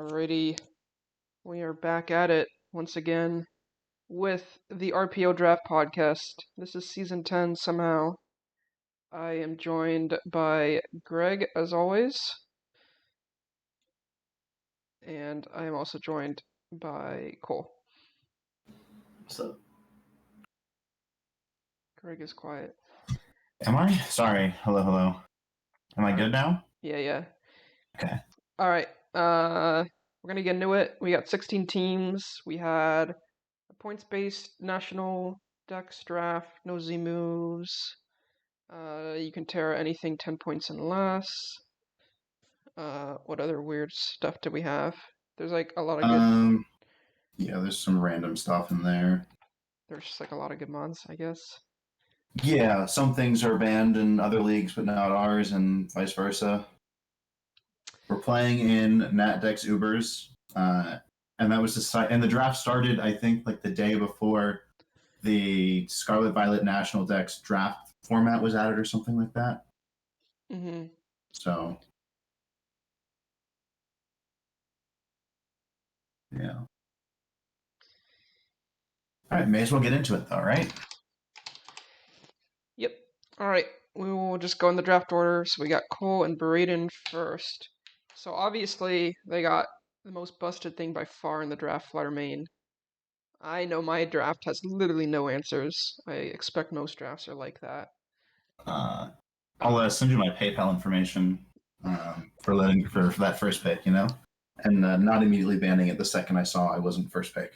Alrighty, we are back at it once again with the RPL Draft Podcast. This is season 10 somehow. I am joined by Greg, as always. And I am also joined by Cole. What's up? Greg is quiet. Am I? Sorry. Hello. Am I good now? Yeah. Okay. Alright, we're gonna get into it. We got 16 teams. We had a points-based national dex draft, no Z moves. You can tear anything 10 points and less. What other weird stuff do we have? There's like a lot of good... Yeah, there's some random stuff in there. There's just like a lot of good mods, I guess. Yeah, some things are banned in other leagues, but not ours, and vice versa. We're playing in NatDex Ubers, and that was and the draft started, I think, like the day before the Scarlet Violet National Dex draft format was added or something like that. Mm-hmm. So, yeah. All right, may as well get into it, though, right? Yep. All right. We will just go in the draft order. So we got Cole and Braydon first. So obviously they got the most busted thing by far in the draft, Flutter Main. I know my draft has literally no answers. I expect most drafts are like that. I'll send you my PayPal information for that first pick, and not immediately banning it the second I saw I wasn't first pick.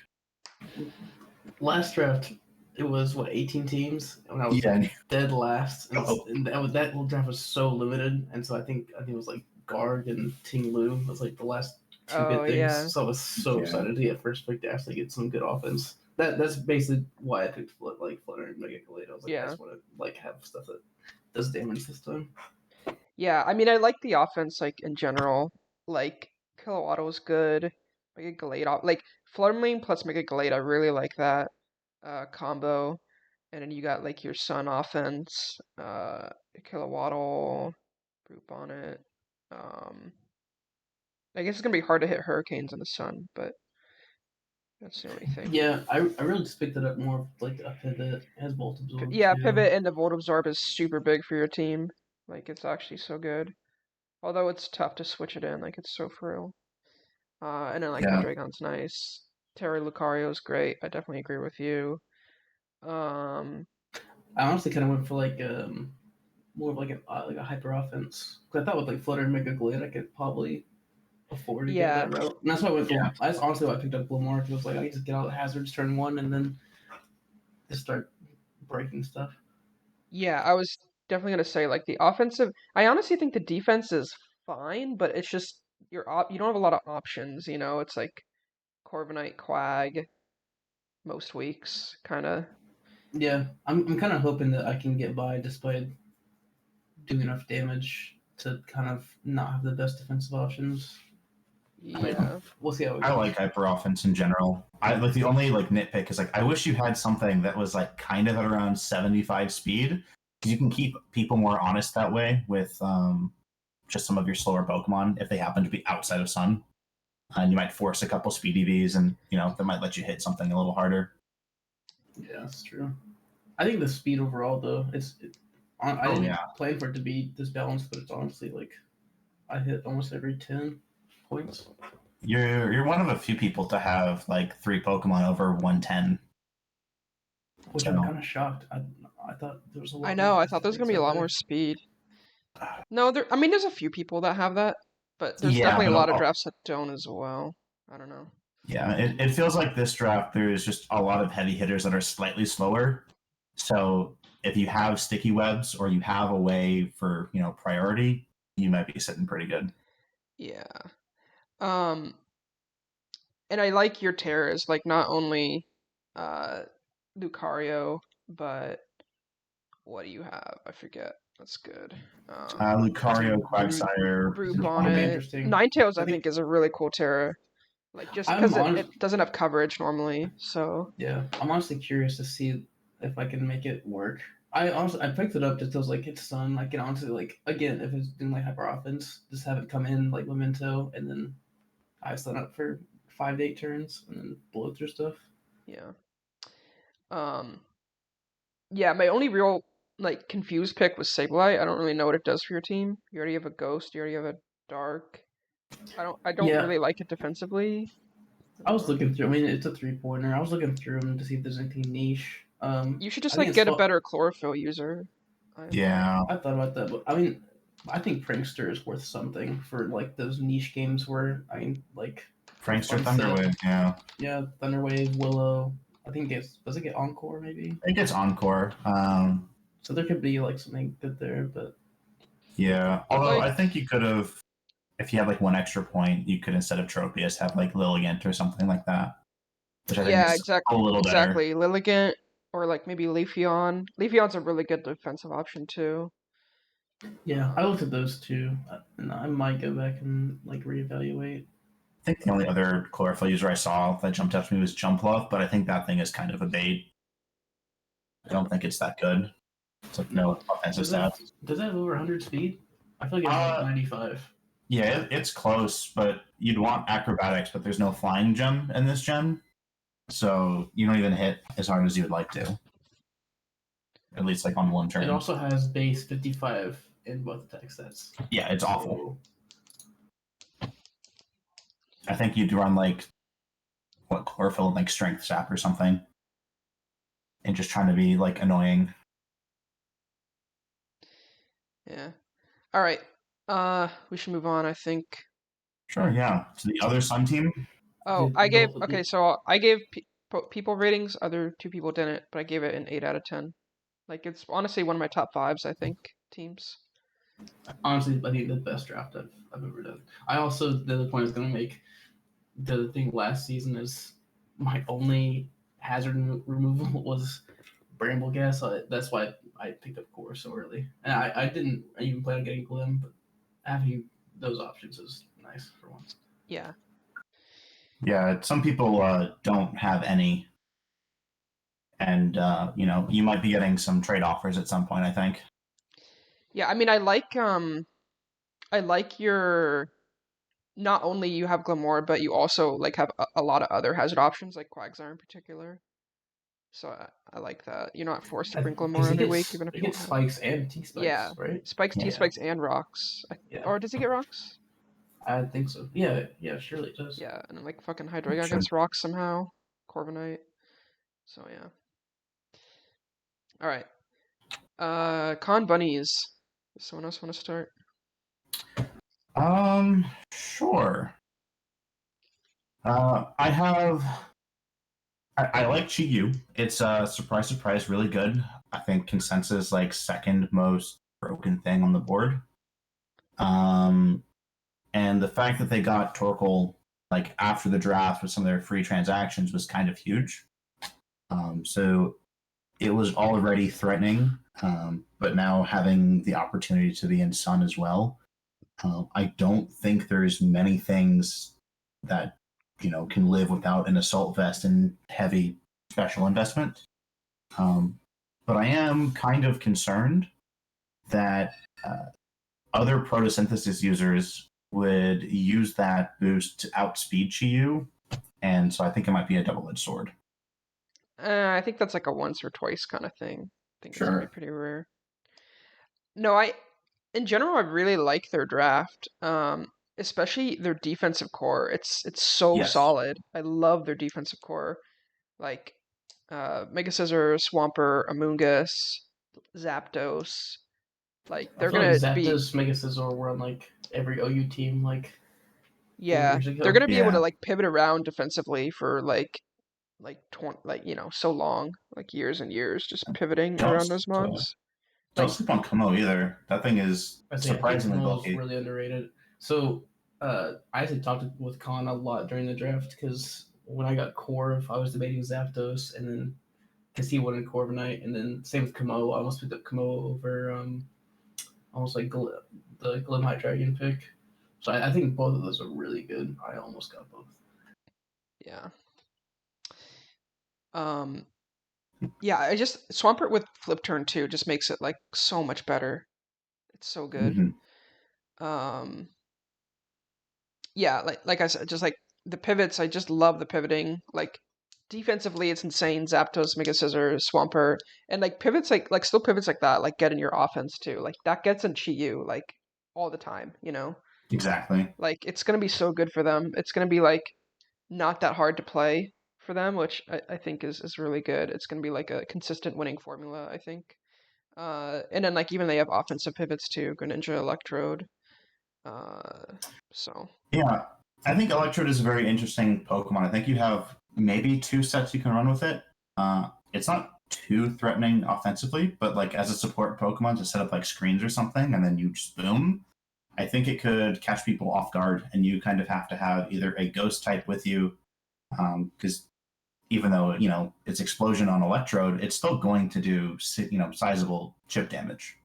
Last draft, it was 18 teams, and I was dead last. And that whole draft was so limited, and so I think it was like Guard and Ting Lu was like the last two good things. Yeah. So I was so excited to get first pick to actually get some good offense. That's basically why I picked Flutter and Mega Galate. I was like, I just want to have stuff that does damage this time. Yeah, I mean, I like the offense in general. Like Kilowatt was good. Mega Galate, like Flutter Main plus Mega Galate, I really like that combo. And then you got like your Sun offense, Kilowatt, Brute Bonnet. I guess it's gonna be hard to hit Hurricanes in the Sun, but that's the only thing. Yeah, I really just picked it up more like a pivot. It has Volt Absorb. Yeah, pivot and the Volt Absorb is super big for your team. Like it's actually so good. Although it's tough to switch it in, like it's so frail. And then Dragon's nice. Terry Lucario's great. I definitely agree with you. I honestly kind of went for more of a hyper offense. Cause I thought with Flutter and Mega Glade I could probably afford to get that route. And that's why I went for. That's honestly why I picked up Glomar. It was like I could just get out hazards turn 1 and then just start breaking stuff. Yeah, I was definitely gonna say the offensive. I honestly think the defense is fine, but it's just you don't have a lot of options. It's like Corviknight, Quag, most weeks, kind of. Yeah, I'm kind of hoping that I can get by despite doing enough damage to kind of not have the best defensive options. Yeah, we'll see how it goes. I like hyper offense in general. The only nitpick is I wish you had something that was kind of at around 75 speed, because you can keep people more honest that way with just some of your slower Pokemon if they happen to be outside of Sun, and you might force a couple speed EVs, and that might let you hit something a little harder. Yeah, that's true. I think the speed overall though, I didn't plan for it to be this balanced, but it's honestly I hit almost every 10 points. You're one of a few people to have 3 Pokemon over 110. Which I'm kind of shocked. I thought there was a lot. I know. I thought there was gonna be a lot more speed. No, there's a few people that have that, but there's definitely a lot of drafts that don't as well. I don't know. Yeah, it feels like this draft there's just a lot of heavy hitters that are slightly slower. So if you have sticky webs or you have a way for priority, you might be sitting pretty good. Yeah. And I like your terrors, not only Lucario, but what do you have? I forget. That's good. Lucario, Quagsire, Brute Bonnet. Ninetales, I think, is a really cool terror. Just because it doesn't have coverage normally, so... Yeah, I'm honestly curious to see if I can make it work. I picked it up just because it's Sun. I can honestly again, if it's doing hyper offense, just have it come in Memento and then I've signed up for 5 to 8 turns and then blow through stuff. Yeah. Yeah, my only real like confused pick was Sableye. I don't really know what it does for your team. You already have a Ghost, you already have a Dark. I don't Yeah. really like it defensively. I was looking through. I mean, it's a 3-pointer. I was looking through them to see if there's anything niche. You should just I think like it's get a better chlorophyll user. Yeah. I thought about that, but I mean, I think Prankster is worth something for like those niche games where I mean, like Prankster fun Thunderwave, yeah. Yeah, Thunderwave, Willow. I think does it get Encore maybe? It gets Encore. So there could be like something good there, but yeah. Although like, I think you could have, if you had like one extra point, you could instead of Tropius have like Lilligant or something like that, which I think yeah, is a little better. exactly. Lilligant or like maybe Leafeon. Leafeon's a really good defensive option too. Yeah, I looked at those two, and I might go back and like reevaluate. I think the only other chlorophyll user I saw that jumped out to me was Jumpluff, but I think that thing is kind of a bait. I don't think it's that good. It's like no offensive stats. Does that have over 100 speed? I feel like it's like 95. Yeah, it's close, but you'd want acrobatics, but there's no flying gem in this gen, so you don't even hit as hard as you would like to. At least like on one turn. It also has base 55 in both attack stats. Yeah, it's awful. I think you'd run like what chlorophyll, like strength sap or something, and just trying to be like annoying. Yeah. All right. We should move on, I think. Sure, yeah. So the other Sun team. Oh, I gave so I gave people ratings. Other two people didn't, but I gave it an 8 out of 10. Like it's honestly one of my top 5s. I think teams. Honestly, I think the best draft I've ever done. I also the other point I was gonna make. The thing last season is my only hazard removal was Bramble Gas. So that's why I picked up Core so early, and I didn't even plan on getting Glim, but having those options is nice for once. Yeah. Yeah, some people don't have any, and you might be getting some trade offers at some point, I think. Yeah, I mean, I like your. Not only you have Glamour, but you also like have a lot of other hazard options, like Quagsire in particular. So I like that. You're not forced to bring Glamour every week, even if you get spikes and T spikes. Yeah, right? Spikes, T spikes, and rocks. Or does he get rocks? I think so. Yeah, surely it does. Yeah, and like fucking Hydreigon gets rocks somehow. Corviknight. So yeah. All right. Con Bunnies. Does someone else want to start? Sure. I like Chi-Yu. It's surprise, really good. I think consensus like second most broken thing on the board. And the fact that they got Torkoal like after the draft with some of their free transactions was kind of huge. So it was already threatening, but now having the opportunity to be in Sun as well, I don't think there's many things that can live without an assault vest and heavy special investment. But I am kind of concerned that other photosynthesis users would use that boost to outspeed Chi-Yu, and so I think it might be a double-edged sword. I think that's like a once or twice kind of thing. I think it's gonna be pretty rare. No, in general, I really like their draft. Especially their defensive core. It's so solid. I love their defensive core. Like Mega Scissor, Swampert, Amoonguss, Zapdos. Like they're gonna Zapdos, Mega Scissor were on like every OU team like 4 years ago. They're gonna be able to like pivot around defensively for so long, like years and years, just pivoting around those mobs. Don't sleep on Kamo either. That thing is surprisingly bulky. Really underrated. So I actually talked with Khan a lot during the draft because when I got Corv, I was debating Zapdos, and then because he wanted Corviknight, and then same with Kamo. I almost picked up Kamo over almost like the Glimhite Dragon pick. So I think both of those are really good. I almost got both. Yeah. Yeah, I just Swampert with Flip Turn too just makes it like so much better. It's so good. yeah, like I said, just like the pivots, I just love the pivoting. Like defensively, it's insane. Zapdos, Mega Scissors, Swampert, and like pivots, like still pivots like that, like get in your offense too. Like that gets in Chi-Yu like all the time. Exactly. Like it's gonna be so good for them. It's gonna be like not that hard to play for them, which I think is really good. It's gonna be like a consistent winning formula, I think. And then like even they have offensive pivots too, Greninja, Electrode. Uh, so Yeah, I think Electrode is a very interesting Pokemon. I think you have maybe 2 sets you can run with it. It's not too threatening offensively, but like as a support Pokemon to set up like screens or something, and then you just boom. I think it could catch people off guard, and you kind of have to have either a Ghost type with you, because even though it's Explosion on Electrode, it's still going to do sizable chip damage.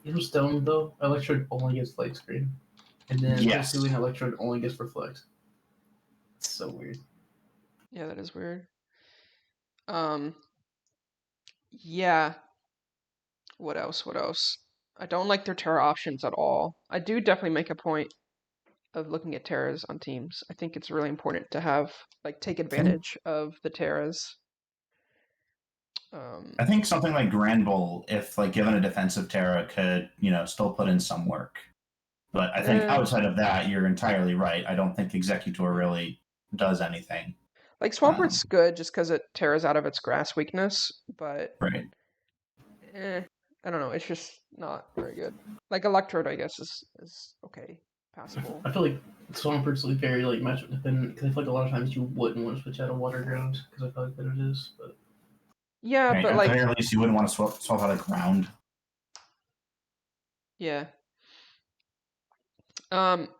In Stone though, Electrode only gets Light Screen, and then Yes. Hisuian Electrode only gets Reflect. It's so weird. yeah, that is weird. Yeah. What else? What else? I don't like their Terra options at all. I do definitely make a point of looking at Terras on teams. I think it's really important to have take advantage of the Terras. I think something like Granbull, if given a defensive Terra, could still put in some work. But I think outside of that, you're entirely right. I don't think Executor really does anything. Like Swampert's good just because it tears out of its grass weakness, but Right. I don't know. It's just not very good. Like Electrode, I guess is okay, passable. I feel like Swampert's very matchup dependent because I feel like a lot of times you wouldn't want to switch out of Water Ground because I feel like that it is. But yeah, right. but at the very least, you wouldn't want to swap out of Ground. Yeah.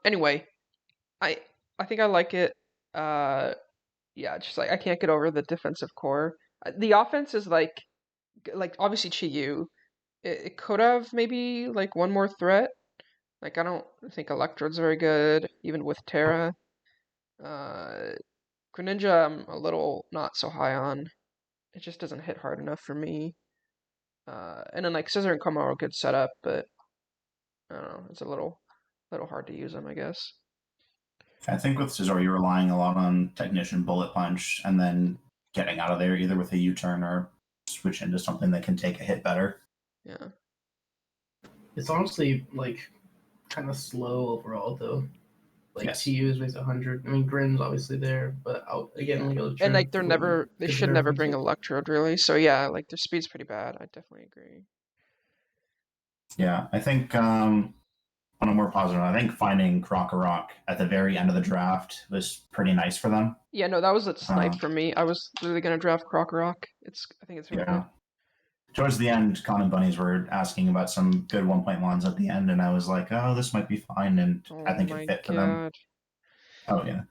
Anyway, I think I like it. Yeah, just I can't get over the defensive core. The offense is like obviously Chi-Yu. It could have maybe one more threat. I don't think Electrode's very good, even with Terra. Greninja I'm a little not so high on. It just doesn't hit hard enough for me. And then Scissor and Como are a good setup, but I don't know, it's a little hard to use them, I guess. I think with Scizor, you're relying a lot on Technician, Bullet Punch, and then getting out of there either with a U-turn or switch into something that can take a hit better. Yeah. It's honestly kind of slow overall though. Yes. TU is based 100. I mean, Grin's obviously there, but again, and they should never bring Electrode really. So yeah, their speed's pretty bad. I definitely agree. Yeah, I think on a more positive, I think finding Krokorok at the very end of the draft was pretty nice for them. Yeah, no, that was a snipe for me. I was literally gonna draft Krokorok. I think it's really good. Towards the end, Con and Bunnies were asking about some good 1.1s at the end, and I was like, "Oh, this might be fine," and I think it fit for them. Oh yeah.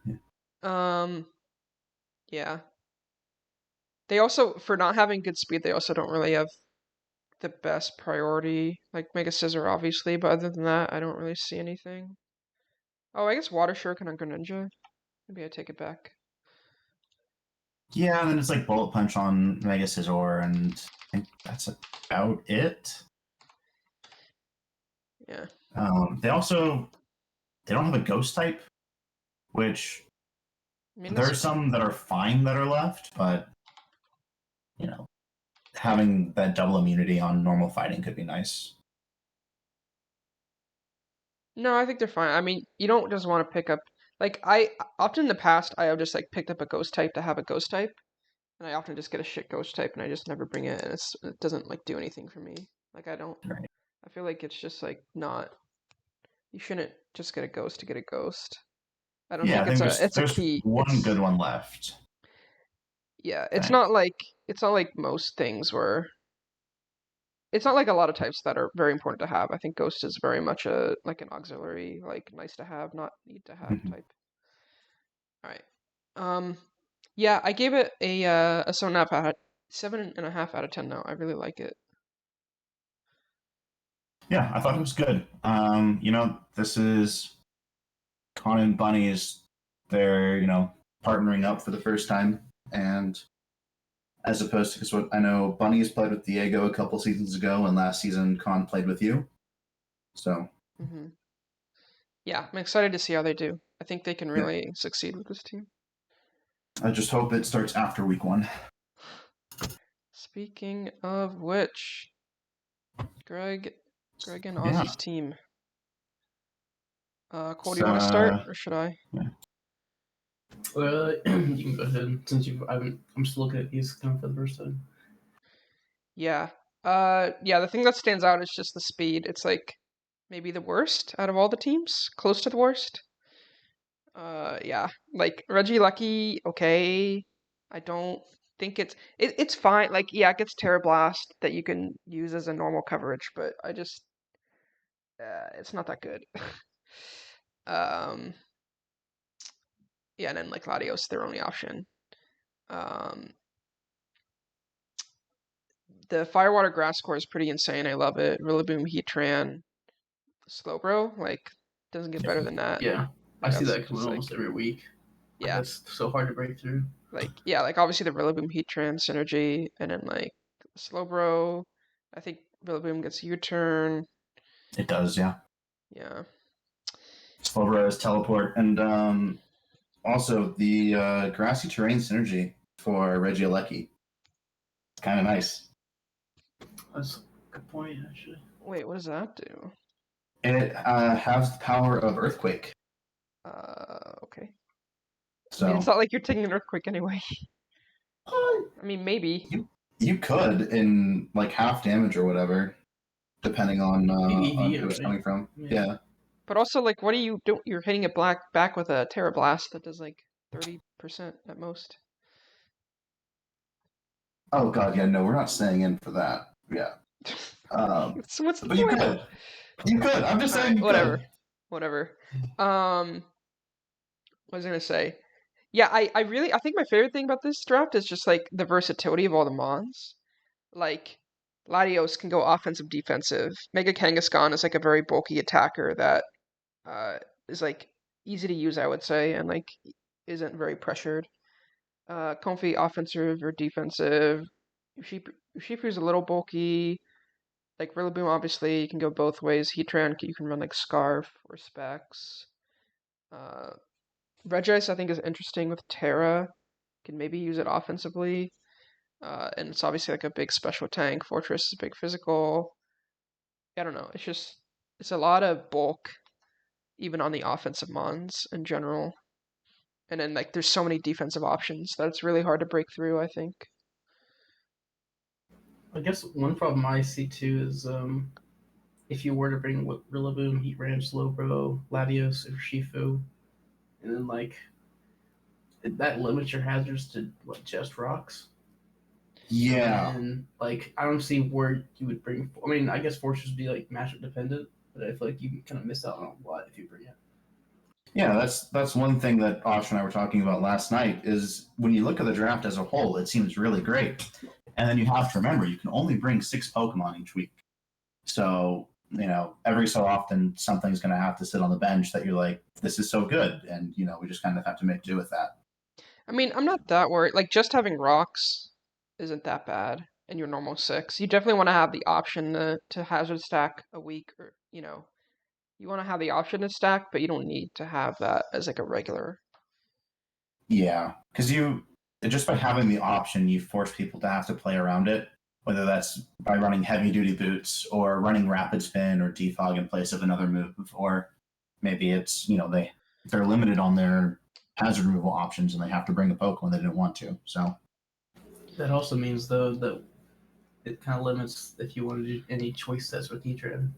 Yeah. They also, for not having good speed, they also don't really have the best priority. Mega Scissor, obviously, but other than that, I don't really see anything. Oh, I guess Water Shuriken on Greninja. Maybe I take it back. Yeah, and then it's Bullet Punch on Mega Scissor, and I think that's about it. Yeah. They don't have a Ghost type, which there are some that are fine that are left, but having that double immunity on normal fighting could be nice. No, I think they're fine. I mean, you don't just want to pick up I often in the past I have just picked up a Ghost type to have a Ghost type, and I often just get a shit Ghost type and I just never bring it, and it doesn't do anything for me. I don't. Right. I feel like it's just not. You shouldn't just get a Ghost to get a Ghost. I don't think it's a key. One good one left. Yeah, it's not like most things where. It's not like a lot of types that are very important to have. I think Ghost is very much an auxiliary, nice to have, not need to have type. All right. Yeah, I gave it a 7.5 out of 10 now. I really like it. Yeah, I thought it was good. This is Con and Bunnies. They're partnering up for the first time, and as opposed to because what I know, Bunnies played with Dyego a couple seasons ago, and last season Con played with you. So Yeah, I'm excited to see how they do. I think they can really succeed with this team. I just hope it starts after week 1. Speaking of which, Greg and Ozzy's team. Cole, do you want to start, or should I? Yeah. You can go ahead since I'm still looking at these kind of for the first time. Yeah. The thing that stands out is just the speed. It's like maybe the worst out of all the teams, close to the worst. Like Reggie Lucky, okay. I don't think it's fine. Like, yeah, it gets Terra Blast that you can use as a normal coverage, but I just it's not that good. Yeah, and then like Latios, their only option. The Firewater Grass Core is pretty insane. I love it. Rillaboom, Heatran, Slowbro, like doesn't get better than that. Yeah, like, I see that coming almost every week. Yeah, that's so hard to break through. Like obviously the Rillaboom Heatran synergy, and then like Slowbro. I think Rillaboom gets U-turn. It does, yeah. Yeah. Slowbro is teleport, and also the grassy terrain synergy for Regieleki. It's kind of nice. That's a good point, actually. Wait, what does that do? It has the power of Earthquake. Okay. So I mean, it's not like you're taking an Earthquake anyway. I mean, maybe. You could in like half damage or whatever, depending on who it's coming from. Yeah. But also, like, what do you do? You're hitting it back with a Terra Blast that does like 30% at most. Oh god, yeah, no, we're not staying in for that. Yeah. So what's the but point? You could. I'm just saying. Whatever. What was I gonna say? Yeah, I think my favorite thing about this draft is just like the versatility of all the mons. Like Latios can go offensive, defensive. Mega Kangaskhan is like a very bulky attacker that is like easy to use, I would say, and like isn't very pressured. Comfy offensive or defensive. Ushifu's a little bulky. Like Rillaboom, obviously, you can go both ways. Heatran, you can run like Scarf or Specs. Regice, I think, is interesting with Terra. Can maybe use it offensively. And it's obviously like a big special tank. Fortress is a big physical. I don't know. It's a lot of bulk, even on the offensive mons in general. And then like there's so many defensive options that it's really hard to break through, I think. I guess one problem I see too is if you were to bring Rillaboom, Heatran, Slowbro, Latios, or Shifu, and then like that limits your hazards to what, just rocks? Yeah. And like I don't see where you would bring. I mean, I guess Fortress would be like matchup dependent, but I feel like you kind of miss out on a lot if you bring it. Yeah, that's one thing that Osh and I were talking about last night is when you look at the draft as a whole, it seems really great. And then you have to remember you can only bring 6 Pokemon each week. So, every so often something's going to have to sit on the bench that you're like, this is so good. And, we just kind of have to make do with that. I mean, I'm not that worried. Like, just having rocks isn't that bad in your normal 6. You definitely want to have the option to hazard stack a week, or, you want to have the option to stack, but you don't need to have that as like a regular. Yeah, because just by having the option, you force people to have to play around it, whether that's by running heavy duty boots or running rapid spin or defog in place of another move, or maybe it's they're limited on their hazard removal options and they have to bring a Pokemon they didn't want to. So that also means though that it kind of limits if you want to do any choice sets with Heatran.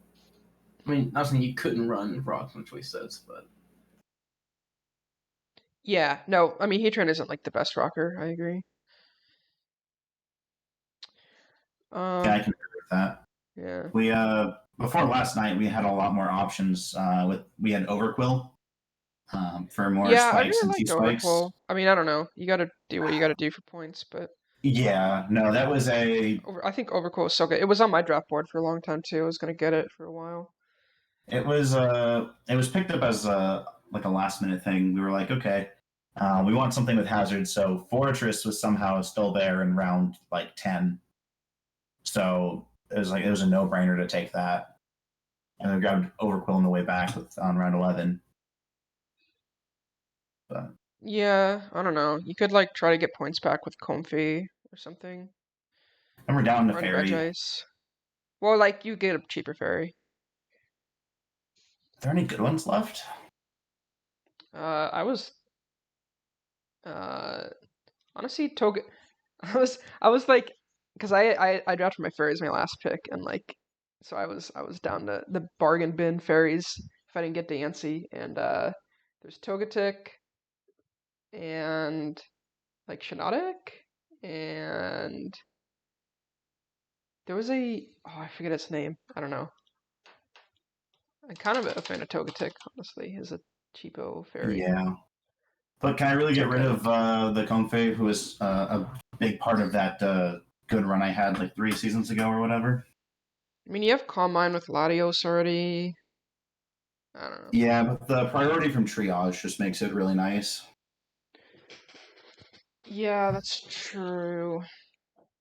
I mean, not saying you couldn't run rocks on choice sets, but yeah, no, I mean Heatran isn't like the best rocker. I agree. Yeah, I can agree with that. Yeah. We before last night we had a lot more options. We had Overquill for more spikes and T-spikes. Overquill. I mean, I don't know. You got to do what you got to do for points, but yeah, no, that was I think Overquill was so good. It was on my draft board for a long time too. I was gonna get it for a while. It was picked up as like a last minute thing. We were like, okay, we want something with hazard. So Fortress was somehow still there in round like 10. So it was a no brainer to take that. and I grabbed Overquill on the way back on round 11. But Yeah, I don't know. You could like try to get points back with Comfy or something. and we're down to Run Veg Fairy. Ice. Well, like you get a cheaper Fairy. Are there any good ones left? I was honestly Toga. I was like, because I drafted my fairies my last pick, and like, so I was down to the bargain bin fairies if I didn't get Dancy, and there's Togetic and like Shinotic, and there was I forget its name. I don't know. I'm kind of a fan of Togetic, honestly, as a cheapo fairy. Yeah. But can I really get rid of the Kongfei, who was a big part of that good run I had like 3 seasons ago or whatever? I mean, you have Calm Mind with Latios already. I don't know. Yeah, but the priority from Triage just makes it really nice. Yeah, that's true.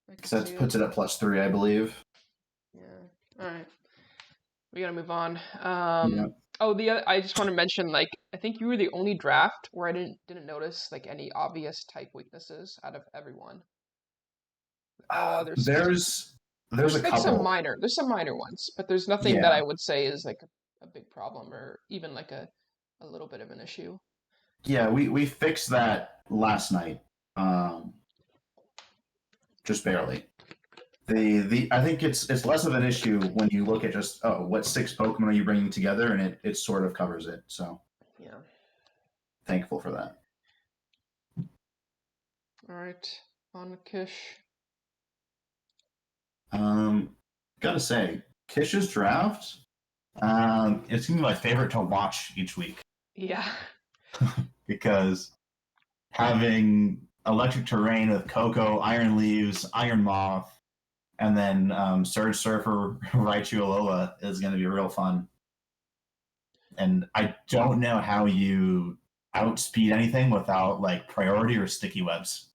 Because that puts it at +3, I believe. Yeah. All right. We gotta move on. Yeah. Oh, I just want to mention, like, I think you were the only draft where I didn't notice like any obvious type weaknesses out of everyone. There's a like couple. there's some minor ones, but there's nothing that I would say is like a big problem or even like a little bit of an issue. Yeah, we fixed that last night. Just barely. I think it's less of an issue when you look at just what 6 Pokemon are you bringing together, and it sort of covers it. So yeah, thankful for that. All right, on Ksch. Gotta say, Kish's draft, it's gonna be my favorite to watch each week. Yeah. Because having Electric Terrain with Coco, Iron Leaves, Iron Moth, and then Surge Surfer, Raichu Alola is going to be real fun. And I don't know how you outspeed anything without like priority or sticky webs.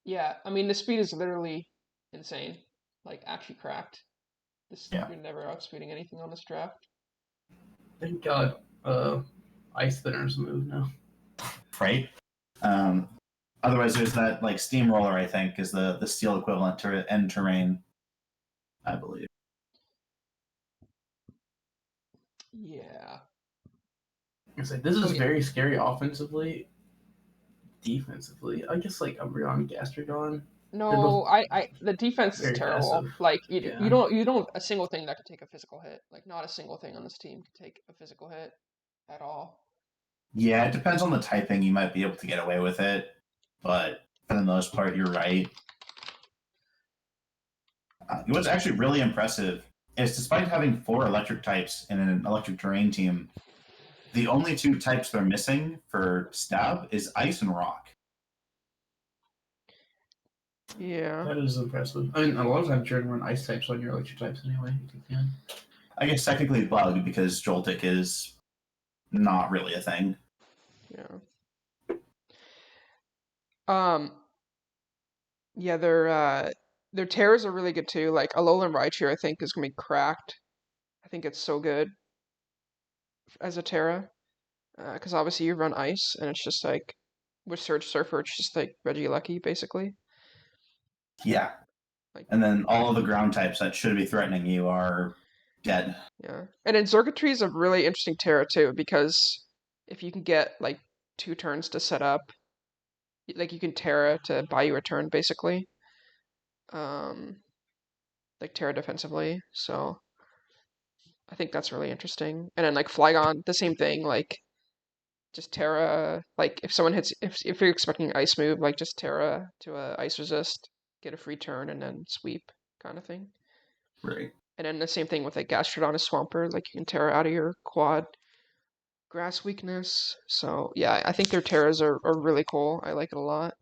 Yeah, I mean the speed is literally insane, like actually cracked. You're never outspeeding anything on this draft. Thank God, Ice Thinner's move now. Right. Otherwise, there's that like Steamroller. I think is the steel equivalent to End Terrain, I believe. Yeah. I say this is very scary offensively. Defensively, I guess like Umbreon, Gastrodon. No, the defense is terrible. Passive. Like you don't a single thing that could take a physical hit. Like not a single thing on this team could take a physical hit at all. Yeah, it depends on the typing. You might be able to get away with it, but for the most part, you're right. What's actually really impressive is despite having 4 electric types in an electric terrain team, the only 2 types they're missing for stab is ice and rock. Yeah. That is impressive. I mean, a lot of times you're going to run ice types on your electric types anyway, if you can. I guess technically bug because Joltik is not really a thing. Yeah. Yeah, their terrors are really good too. Like Alolan Raichu, I think is gonna be cracked. I think it's so good as a Terra, because obviously you run Ice, and it's just like with Surge Surfer, it's just like Regieleki basically. Yeah. And then all of the ground types that should be threatening you are dead. Yeah. And then Xurkitree is a really interesting Terra too, because if you can get like 2 turns to set up, like you can Terra to buy you a turn basically. Like Terra defensively. So I think that's really interesting. And then like Flygon, the same thing, like just Terra, like if someone hits if you're expecting Ice move, like just Terra to a Ice resist, get a free turn and then sweep kind of thing. Right. And then the same thing with like Gastrodon as Swampert, like you can Terra out of your quad grass weakness. So yeah, I think their Terras are really cool. I like it a lot.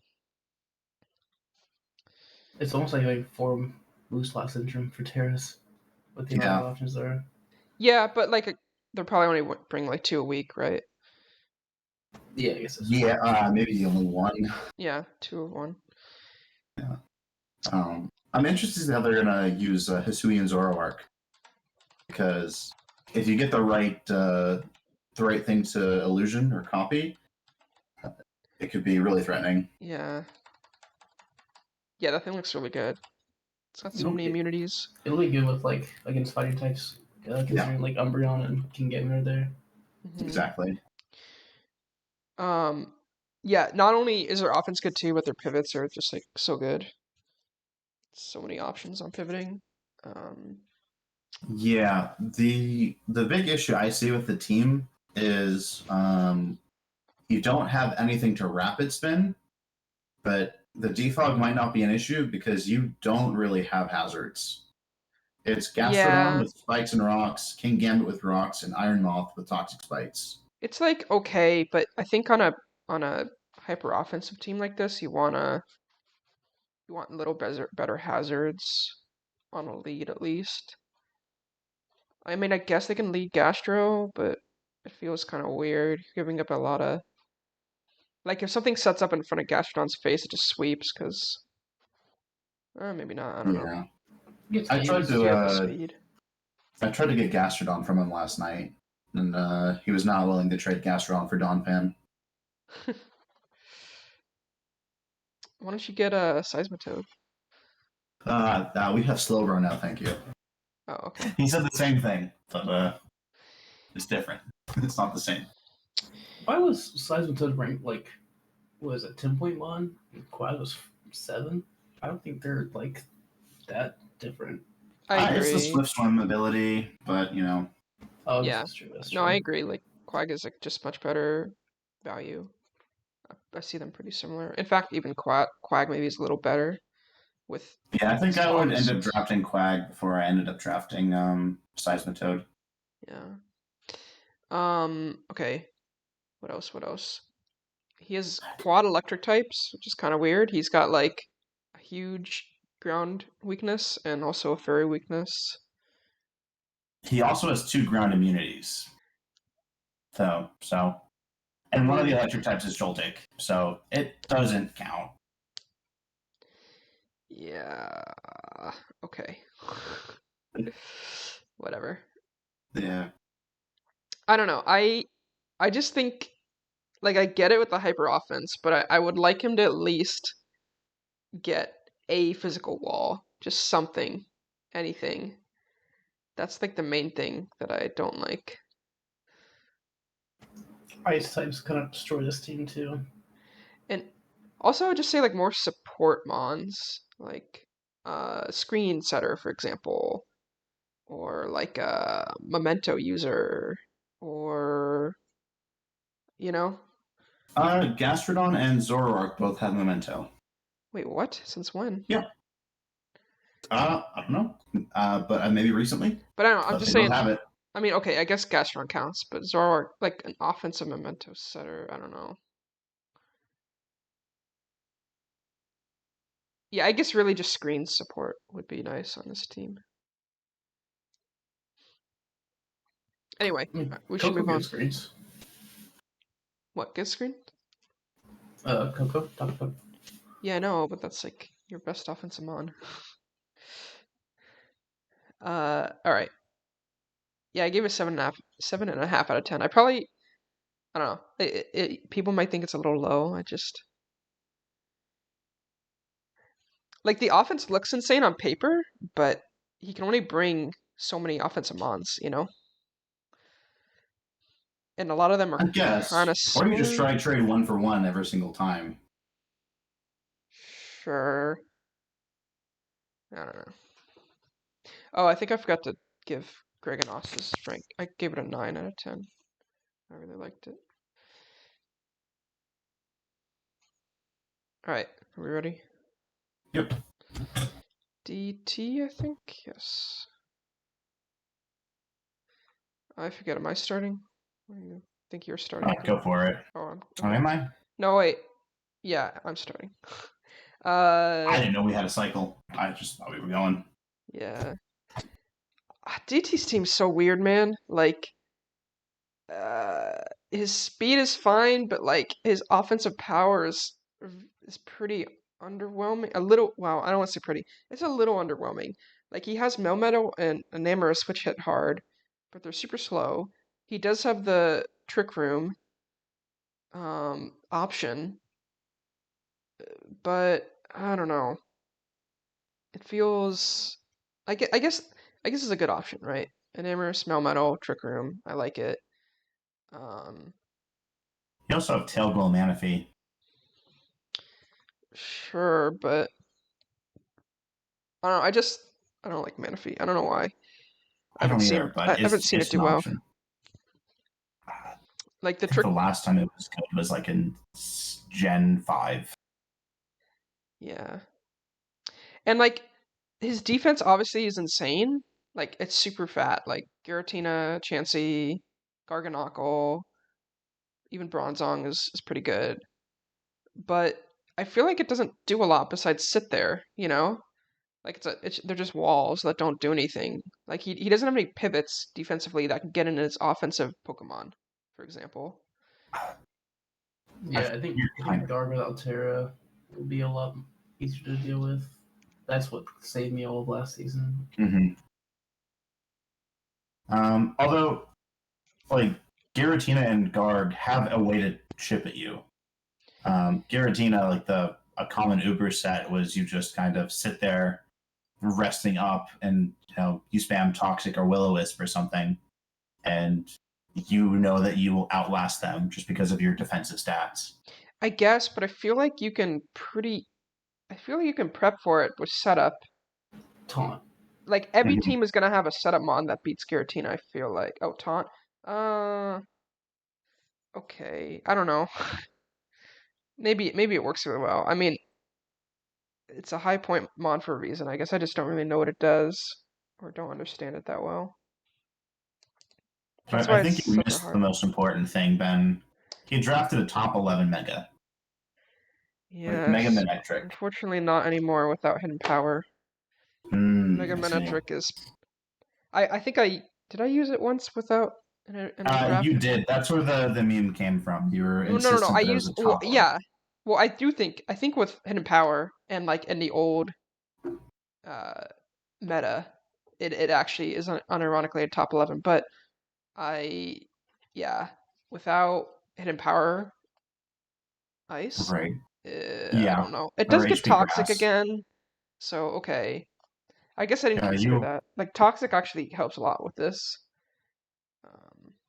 It's almost like 4 Moose Slot Syndrome for Terras. What the amount of options there are. Yeah, but like they're probably only bring like 2 a week, right? Yeah, I guess that's maybe only 1. Yeah, 2 or 1. Yeah. I'm interested in how they're gonna use Hisui and Zoroark, because if you get the right thing to illusion or copy, it could be really threatening. Yeah. Yeah, that thing looks really good. It's got so many immunities. It'll be good with like against fighting types, considering like Umbreon and Kingambit are there. Exactly. Yeah, not only is their offense good too, but their pivots are just like so good. So many options on pivoting. Yeah, the big issue I see with the team is you don't have anything to rapid spin, but the defog might not be an issue because you don't really have hazards. It's Gastrodon with spikes and rocks, Kingambit with rocks, and Iron Moth with toxic spikes. It's like okay, but I think on a hyper offensive team like this, you want a little better hazards on a lead at least. I mean, I guess they can lead Gastro, but it feels kind of weird giving up a lot of. Like if something sets up in front of Gastrodon's face, it just sweeps because. Maybe not. I don't know. I tried to get Gastrodon from him last night, and he was not willing to trade Gastrodon for Donphan. Why don't you get a Seismitoad? We have Slowbro now, thank you. Oh, okay. He said the same thing, but it's different. It's not the same. Why was Seismitoad ranked like, what is it, 10.1? Quag was 7? I don't think they're like that different. I agree. It's the Swift Swim ability, but you know. Oh, yeah. That's true. No, I agree. Like Quag is like just much better value. I see them pretty similar. In fact, even Quag maybe is a little better. With I think I would end up drafting Quag before I ended up drafting Seismitoad. Yeah. Okay. What else? He has quad electric types, which is kind of weird. He's got like a huge ground weakness and also a fairy weakness. He also has 2 ground immunities. So and one of the electric types is Joltik, so it doesn't count. Yeah. Okay. Whatever. Yeah. I don't know. I just think like I get it with the hyper offense, but I would like him to at least get a physical wall, just something, anything. That's like the main thing that I don't like. Ice types kind of destroy this team too. And also I would just say like more support mons, like screen setter, for example, or like a memento user, or you know. Gastrodon and Zoroark both have memento. Wait, what? Since when? Yeah. I don't know. But maybe recently. But I don't know. I'm just saying. Have it. I mean, okay, I guess Gastrodon counts, but Zoroark, like an offensive memento setter, I don't know. Yeah, I guess really just screen support would be nice on this team. Anyway, we should move on. Screens. What, gives screen? Coco. Yeah, I know, but that's like your best offensive mon. Alright. Yeah, I gave it 7.5 out of 10. I don't know. People might think it's a little low. Like the offense looks insane on paper, but he can only bring so many offensive mons, you know? And a lot of them are kind of or you just try to trade 1 for 1 every single time. Sure. I don't know. Oh, I think I forgot to give Greganos's Frank. I gave it a 9 out of 10. I really liked it. Alright, are we ready? Yep. DT, I think? Yes. I forget, am I starting? What do you think you're starting? Go for it. Oh, am I? No, wait. Yeah, I'm starting. I didn't know we had a cycle. I just thought we were going. Yeah. DT's team's so weird, man. Like, his speed is fine, but like his offensive power is pretty underwhelming. I don't want to say pretty. It's a little underwhelming. Like he has Melmetal and Enamorous, which hit hard, but they're super slow. He does have the Trick Room option, but I don't know. It feels. I guess it's a good option, right? Enamor, Smell Metal, Trick Room. I like it. Um, You also have Tail Glow Manaphy. sure, but I don't know. I don't like Manaphy. I don't know why. I don't either, I but haven't seen it it's do an well. option. Like I think the last time it was good was like in Gen 5. Yeah. And like his defense obviously is insane. Like it's super fat. Like Giratina, Chansey, Garganacl, even Bronzong is pretty good. But I feel like it doesn't do a lot besides sit there, you know? Like they're just walls that don't do anything. Like he doesn't have any pivots defensively that can get in his offensive Pokemon, for example. Yeah, I think Garb without Terra will be a lot easier to deal with. That's what saved me all of last season. Mm-hmm. Although, like, Giratina and Garg have a way to chip at you. Giratina, like a common Uber set was you just kind of sit there resting up and you spam Toxic or Will-O-Wisp or something, and you know that you will outlast them just because of your defensive stats. I guess, but I feel like you can prep for it with setup. Taunt. Like every team is gonna have a setup mon that beats Giratina, I feel like. Oh, taunt. Okay. I don't know. Maybe it works really well. I mean, it's a high point mon for a reason. I guess I just don't really know what it does or don't understand it that well. That's why I think you missed the most important thing, Ben. He drafted a top 11 Mega. Yeah. Mega Manectric. Unfortunately, not anymore without hidden power. Mega Manectric is. I think did I use it once without in a draft? You did. That's where the meme came from. You were No. insistent I that it was used. a top Yeah. Well, I think with hidden power and like in the old meta, it actually is unironically a top 11. But without hidden power, ice. Right. I don't know. It does get toxic again, so okay. I guess I didn't consider that. Like toxic actually helps a lot with this.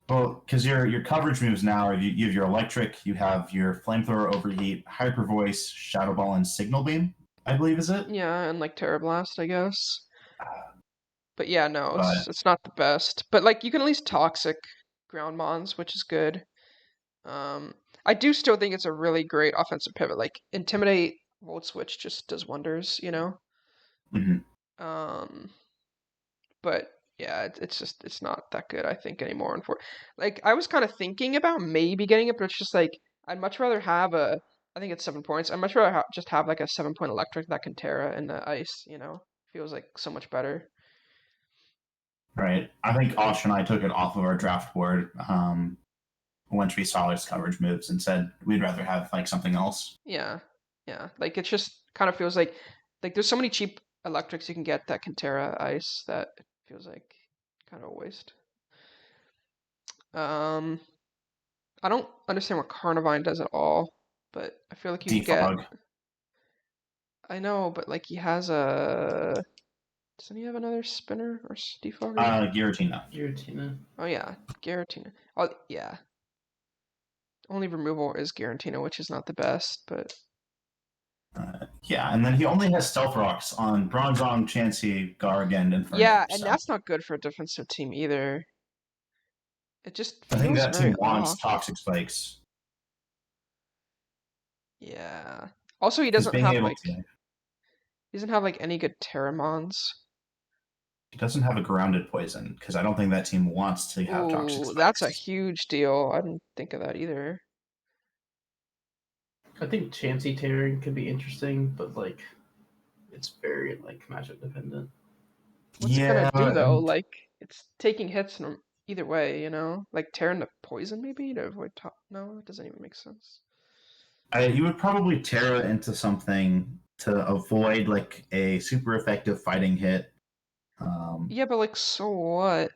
Well, because your coverage moves now are you have your electric, you have your flamethrower, overheat, hyper voice, shadow ball, and signal beam. I believe is it. Yeah, and like Terra Blast, I guess. But yeah, no, it's not the best. But like you can at least toxic ground mons, which is good. I do still think it's a really great offensive pivot. Like Intimidate, Volt Switch just does wonders, you know. But yeah, it's not that good, I think, anymore. And like I was kind of thinking about maybe getting it, but it's just like I'd much rather have I think it's 7 points. I'd much rather just have like a 7-point electric that can Terra in the ice. You know, feels like so much better. Right. I think Osh and I took it off of our draft board once we saw his coverage moves and said we'd rather have like something else. Yeah. Like it just kind of feels like there's so many cheap electrics you can get that can Terra ice that it feels like kind of a waste. I don't understand what Carnivine does at all, but I feel like you can get. I know, but like he has a. Doesn't he have another spinner or defogger? Giratina. Oh yeah, Giratina. Oh yeah. Only removal is Giratina, which is not the best, but. Yeah, and then he only has Stealth Rocks on Bronzong, Chansey, Garg, and Infernape. Yeah, and that's not good for a defensive team either. It just feels I think that very team wants off. Toxic Spikes. Yeah. Also, he doesn't have like. He doesn't have like any good Terramons. He doesn't have a grounded poison because I don't think that team wants to have Toxic Spikes. That's a huge deal. I didn't think of that either. I think Chansey tearing could be interesting, but like it's very like matchup dependent. What's it gonna do though? Like it's taking hits either way, you know? Like tearing the poison maybe to avoid top. No, it doesn't even make sense. You would probably Terra into something to avoid like a super effective fighting hit. Yeah, but like so what?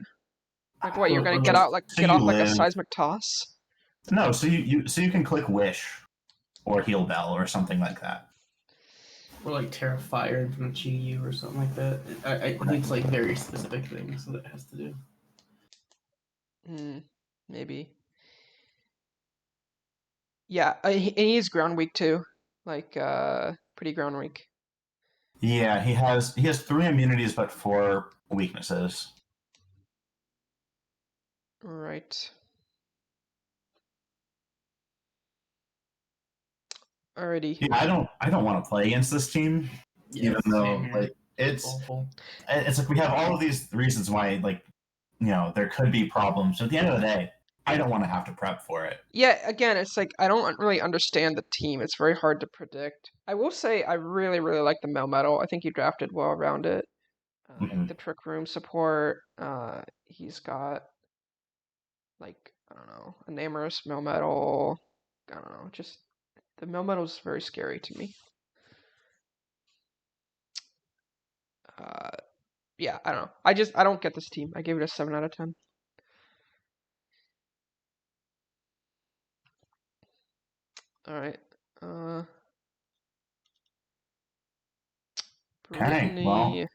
Like what? You're gonna get off like a seismic toss? No, so you can click Wish or Heal Bell or something like that. Or like Terrifier and from GU or something like that. I think it's like very specific things that it has to do. Maybe. Yeah, and he's ground weak too. Like pretty ground weak. Yeah, he has 3 immunities but 4 weaknesses. Right. Alrighty. Yeah, I don't want to play against this team, even though like it's like we have all of these reasons why there could be problems. But at the end of the day, I don't want to have to prep for it. Yeah, again, it's like I don't really understand the team. It's very hard to predict. I will say I really, really like the Melmetal. I think he drafted well around it. The Trick Room support. He's got like I don't know, an Amorous Melmetal. I don't know, just the Melmetal is very scary to me. Yeah, I don't know. I don't get this team. I gave it a 7 out of 10. All right. Okay, Britney. well,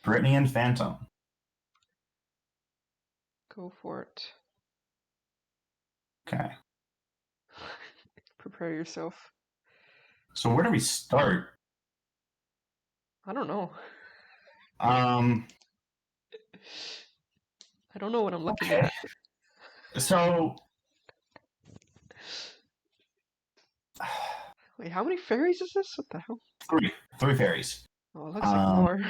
Britney and Phantom. Go for it. Okay. Prepare yourself. So where do we start? I don't know. I don't know what I'm looking at. So wait, how many fairies is this? What the hell? 3 fairies. Oh, it looks like more.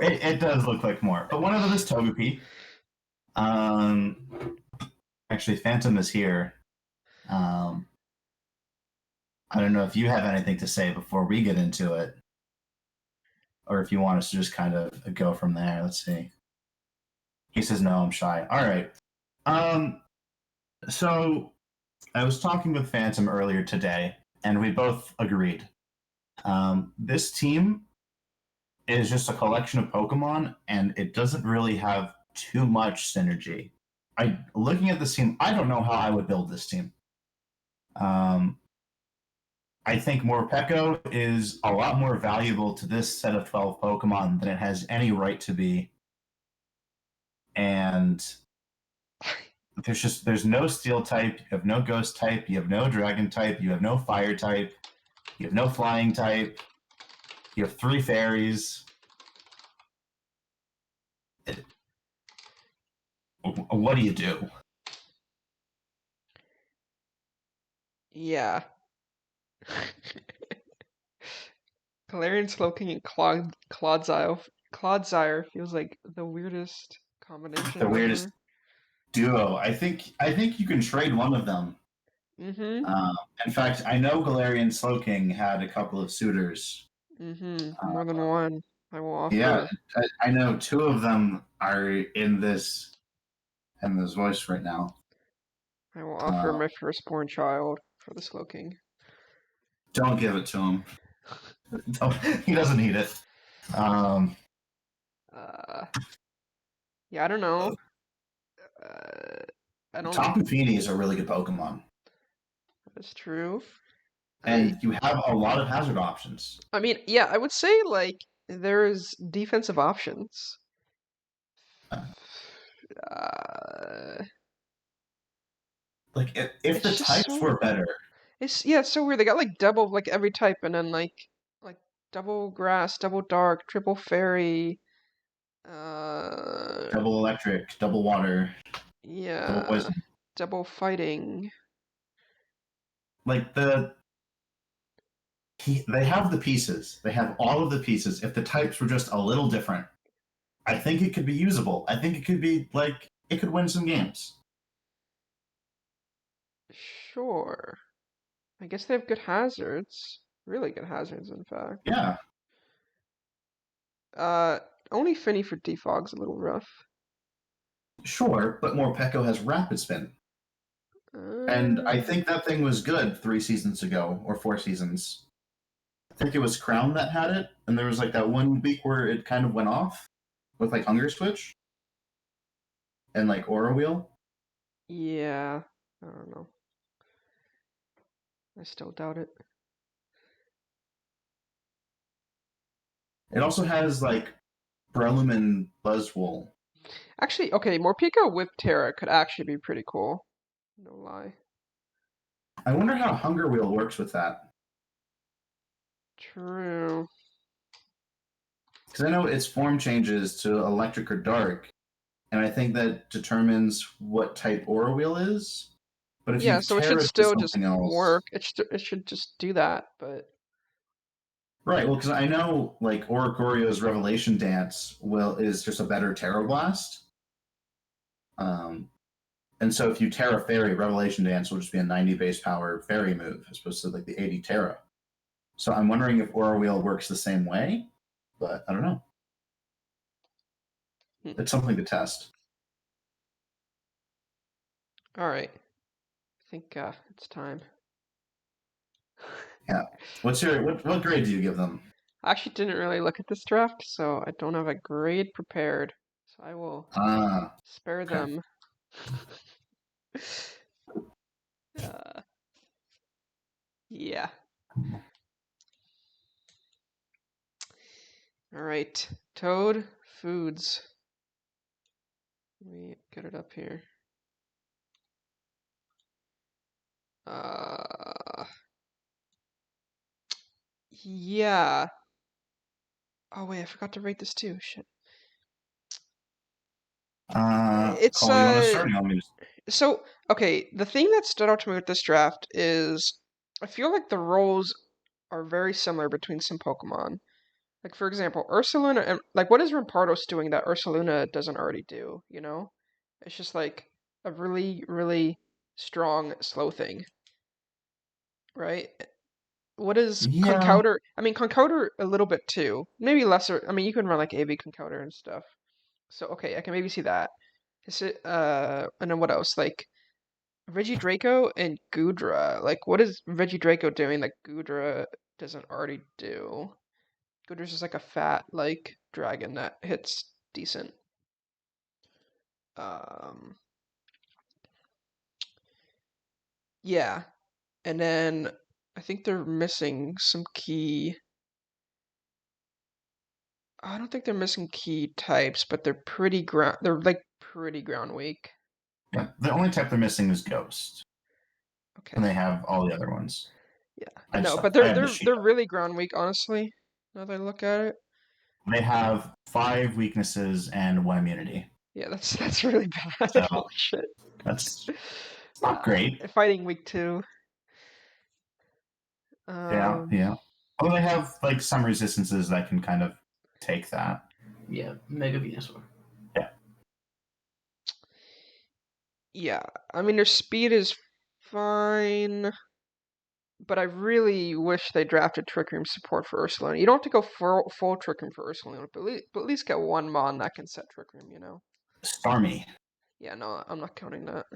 it does look like more, but one of them is Togepi. Actually, Phantom is here. I don't know if you have anything to say before we get into it, or if you want us to just kind of go from there. Let's see. He says, no, I'm shy. All right. So I was talking with Phantom earlier today, and we both agreed. This team is just a collection of Pokemon, and it doesn't really have too much synergy. Looking at this team, I don't know how I would build this team. I think Morpeko is a lot more valuable to this set of 12 Pokemon than it has any right to be. And there's no Steel type, you have no Ghost type, you have no Dragon type, you have no Fire type, you have no Flying type, you have 3 Fairies. What do you do? Yeah. Galarian Slowking and Clodsire feels like the weirdest combination. The weirdest duo. I think you can trade one of them. Mm-hmm. In fact, I know Galarian Slowking had a couple of suitors. Mm-hmm. More than one. I will offer. Yeah, I know 2 of them are in this voice right now. I will offer my firstborn child for the Slowking. Don't give it to him. He doesn't need it. Yeah, I don't know. Tapu Fini is a really good Pokemon. That's true. And you have a lot of hazard options. I mean, yeah, I would say like there's defensive options. Like if the types were better. It's so weird. They got like double like every type, and then like double grass, double dark, triple fairy, double electric, double water. Yeah. Double poison. Double fighting. Like they have the pieces. They have all of the pieces. If the types were just a little different, I think it could be usable. I think it could be like it could win some games. Sure. I guess they have good hazards. Really good hazards, in fact. Yeah. Only Finny for Defog's a little rough. Sure, but Morpeko has Rapid Spin. And I think that thing was good 3 seasons ago, or 4 seasons. I think it was Crown that had it, and there was like that one week where it kind of went off with like Hunger Switch. and like Aura Wheel. Yeah, I don't know. I still doubt it. It also has like Breloom and Buzzwole. Actually, okay, Morpeko with Terra could actually be pretty cool. No lie. I wonder how Hunger Wheel works with that. True. Because I know its form changes to electric or dark, and I think that determines what type Aura Wheel is. But if Yeah, you so it should Terra to still just something else, work. It should just do that, but right? Well, because I know like Oricoria's Revelation Dance is just a better Terra Blast. And so if you Terra Fairy, Revelation Dance will just be a 90 base power Fairy move as opposed to like the 80 Terra. So I'm wondering if Aura Wheel works the same way, but I don't know. It's something to test. all right. I think it's time. Yeah. What grade do you give them? I actually didn't really look at this draft, so I don't have a grade prepared. So I will spare okay. them. Yeah. All right. Toad Foods. Let me get it up here. Yeah. Oh wait, I forgot to rate this too. Shit. It's Cole, you want to start? You want me to... So okay, the thing that stood out to me with this draft is I feel like the roles are very similar between some Pokemon. Like for example, Ursaluna and like what is Rampardos doing that Ursaluna doesn't already do, you know? It's just like a really, really strong slow thing, right? What is Yeah. Concouter? I mean, Concouter a little bit too. Maybe lesser. I mean, you can run like AV Concouter and stuff. So okay, I can maybe see that. Is it and then what else? Like Regidrago and Goodra. Like what is Regidrago doing that Goodra doesn't already do? Goodra's just like a fat like dragon that hits decent. Um yeah. And then I think they're missing some key. I don't think they're missing key types, but they're pretty ground. They're like pretty ground weak. Yeah. The only type they're missing is Ghost, Okay. and they have all the other ones. Yeah. No, but I have the they're Shield. really ground weak, honestly. Now that I look at it. They have 5 weaknesses and 1 immunity. Yeah, that's really bad. So Holy shit. that's not great. Fighting week 2. Yeah. Although they have like some resistances that can kind of take that. Yeah, Mega Venusaur. Yeah. Yeah, I mean their speed is fine, but I really wish they drafted Trick Room support for Ursaluna. You don't have to go full Trick Room for Ursaluna, but at least get one Mon that can set Trick Room, you know? Starmie. Yeah, no, I'm not counting that.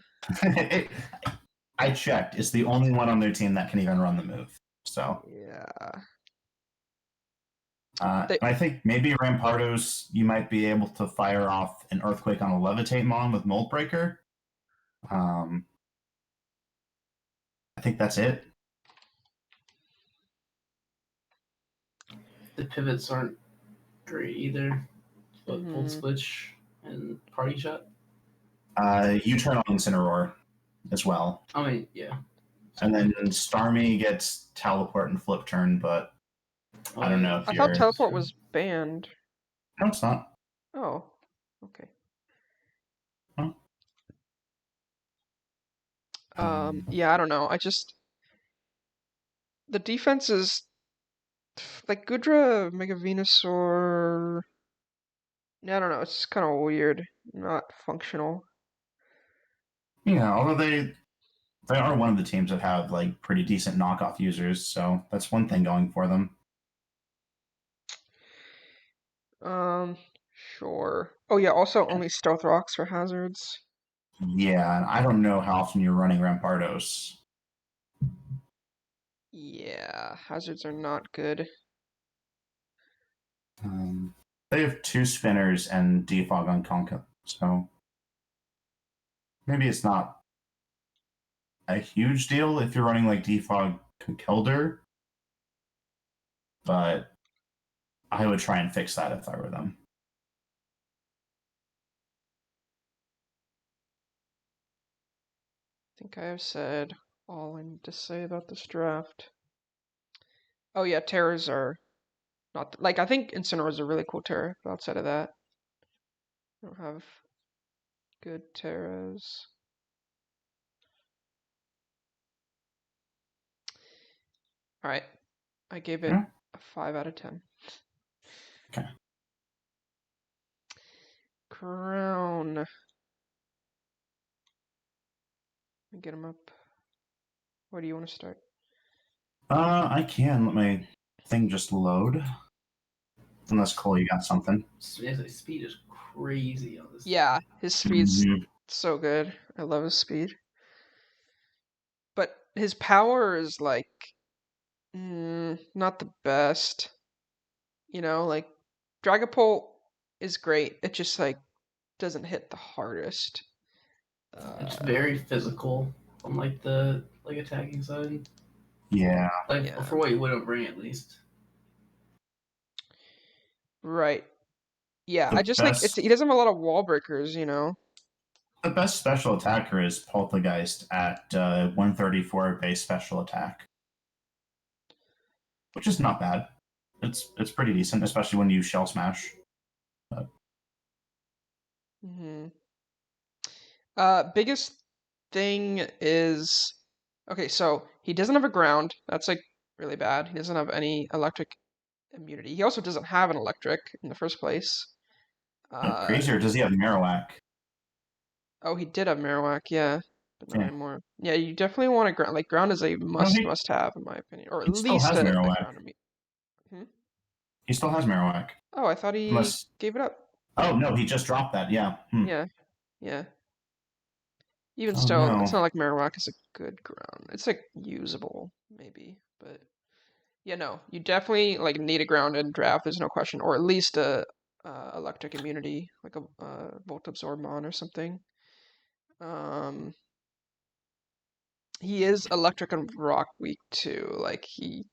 I checked. It's the only one on their team that can even run the move. So yeah. I think maybe Rampardos, you might be able to fire off an Earthquake on a Levitate Mon with Mold Breaker. I think that's it. The pivots aren't great either, but Volt Switch and Party Shot. You turn on Incineroar as well. I mean, yeah. And then Starmie gets Teleport and Flip Turn, but I don't know if I thought Teleport was banned. No, it's not. Oh, okay. Huh? Yeah, I don't know. The defense is like Goodra, Mega Venusaur. I don't know. It's kind of weird, not functional. Yeah, although they are one of the teams that have like pretty decent knockoff users, so that's one thing going for them. Sure. Oh yeah, also only Stealth Rocks for hazards. Yeah, and I don't know how often you're running Rampardos. Yeah, hazards are not good. They have 2 spinners and defog on Conca, so maybe it's not a huge deal if you're running like Defog Kelder, but I would try and fix that if I were them. I think I have said all I need to say about this draft. Oh yeah, terrors are not like I think Incineroar is a really cool terror, but outside of that, I don't have good terrors. All right, I gave it a 5 out of 10. Okay. Crown. Get him up. Where do you want to start? I can. Let my thing just load. Unless Cole, you got something. His speed is crazy on this. Yeah, his speed's so good. I love his speed. But his power is like not the best. You know, like Dragapult is great. It just like doesn't hit the hardest. It's very physical on like the attacking side. Yeah. For what you would have bring at least. Right. Yeah, I just like he doesn't have a lot of wall breakers, you know. The best special attacker is Poltergeist at 134 base special attack, which is not bad. It's pretty decent, especially when you Shell Smash. Biggest thing is okay. So he doesn't have a ground. That's like really bad. He doesn't have any electric immunity. He also doesn't have an electric in the first place. Crazier, does he have Marowak? Oh, he did have Marowak, yeah, but not anymore. Yeah, you definitely want a ground. Like ground is a must have in my opinion, or at least a ground. He still has Marowak. Oh, I thought he gave it up. Oh no, he just dropped that. Yeah. Yeah. Even still, it's not like Marowak is a good ground. It's like usable, maybe, but yeah, no, you definitely like need a ground in draft. There's no question, or at least a electric immunity, like a Volt Absorbmon or something. He is electric and rock weak too. Like he's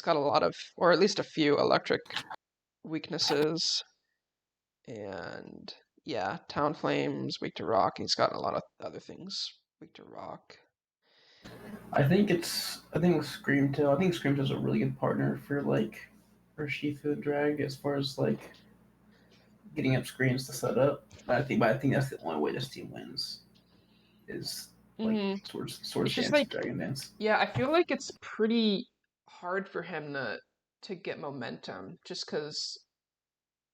got a lot of, or at least a few electric weaknesses, and yeah, Talonflame's weak to rock. He's got a lot of other things weak to rock. I think Screamtail. I think Screamtail's a really good partner for Shifu and Drag as far as like getting up screens to set up. But I think that's the only way this team wins. Is like Swords Dance, like, Dragon Dance. Yeah, I feel like it's pretty hard for him to get momentum, just because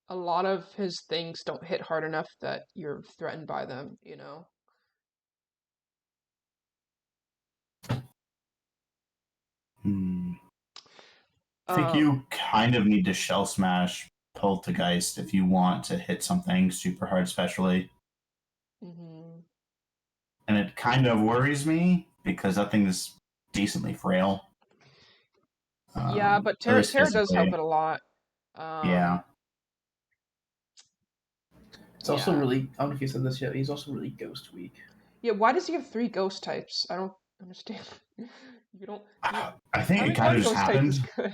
a lot of his things don't hit hard enough that you're threatened by them, you know? I think you kind of need to Shell Smash Poltergeist if you want to hit something super hard, especially. And it kind of worries me because that thing is decently frail. Yeah, but Terra does help it a lot. Yeah. It's also really, I don't know if you said this yet, he's also really ghost weak. Yeah, why does he have 3 ghost types? I don't understand. You don't. I think it kind of just happened. Is good.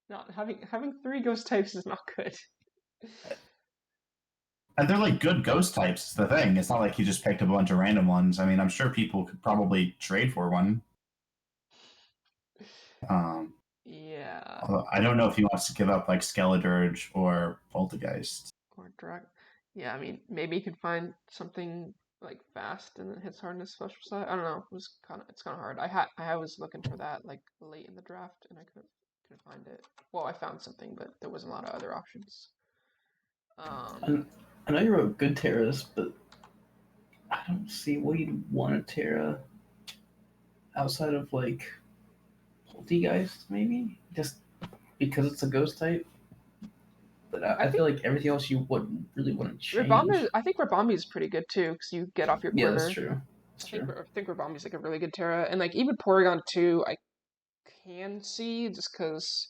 Not having 3 ghost types is not good. And they're like good ghost types. Is the thing. It's not like he just picked a bunch of random ones. I mean, I'm sure people could probably trade for one. Yeah. I don't know if he wants to give up like Skeledirge or Poltergeist. Or Drag. Yeah, I mean, maybe he could find something like fast and then hits hard in his special side. I don't know. It's kind of hard. I was looking for that like late in the draft and I couldn't find it. Well, I found something, but there wasn't a lot of other options. I know you wrote good Terras, but I don't see what you'd want a Terra outside of like Poltergeist, maybe just because it's a ghost type. But I feel like everything else you wouldn't really want to change. I think Rabambi is pretty good too, because you get off your quiver. Yeah, that's true. I think Rabambi is like a really good Terra, and like even Porygon 2, I can see just because,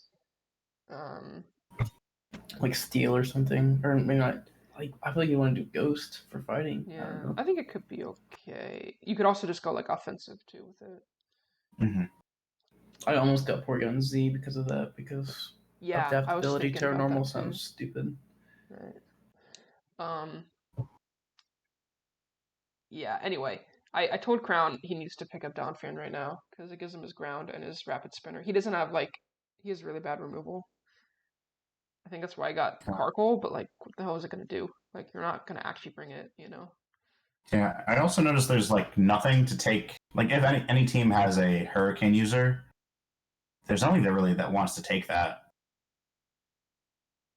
like Steel or something, or maybe not. Like, I feel like you want to do Ghost for fighting. Yeah, I don't know. I think it could be okay. You could also just go like offensive too with it. Mm-hmm. I almost got Porygon Z because of that, because adaptability to normal sounds stupid. Right. Yeah, anyway, I told Crown he needs to pick up Donphan right now, because it gives him his ground and his rapid spinner. He doesn't have, like, he has really bad removal. I think that's why I got Carkol, but, like, what the hell is it going to do? Like, you're not going to actually bring it, you know? Yeah, I also noticed there's, like, nothing to take... Like, if any team has a Hurricane user, there's nothing that wants to take that.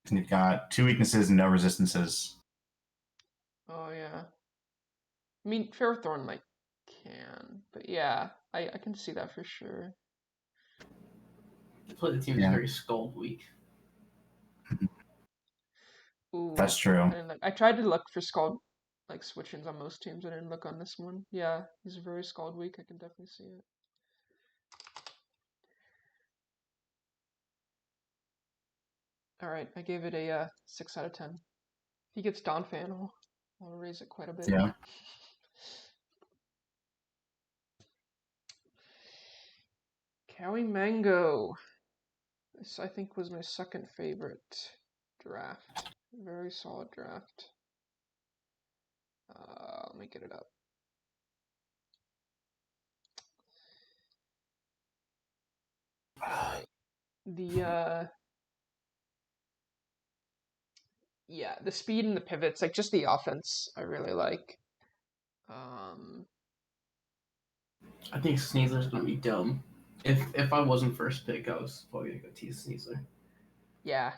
And you've got 2 weaknesses and no resistances. Oh, yeah. I mean, Ferrothorn, like, can. But, yeah, I can see that for sure. I feel like the team is very Scald weak. Ooh, that's true. I tried to look for Scald, like, switch-ins on most teams. I didn't look on this one. Yeah, he's very Scald weak. I can definitely see it. Alright, I gave it a 6 out of 10. If he gets Donphan, I'll raise it quite a bit. Yeah. Kaui Mango. This, I think, was my second favorite draft. Very solid draft. Let me get it up. Alright. Yeah, the speed and the pivots, like, just the offense, I really like. I think Sneasler's gonna be dumb. If I wasn't first pick, I was probably gonna go tease Sneasler. Yeah,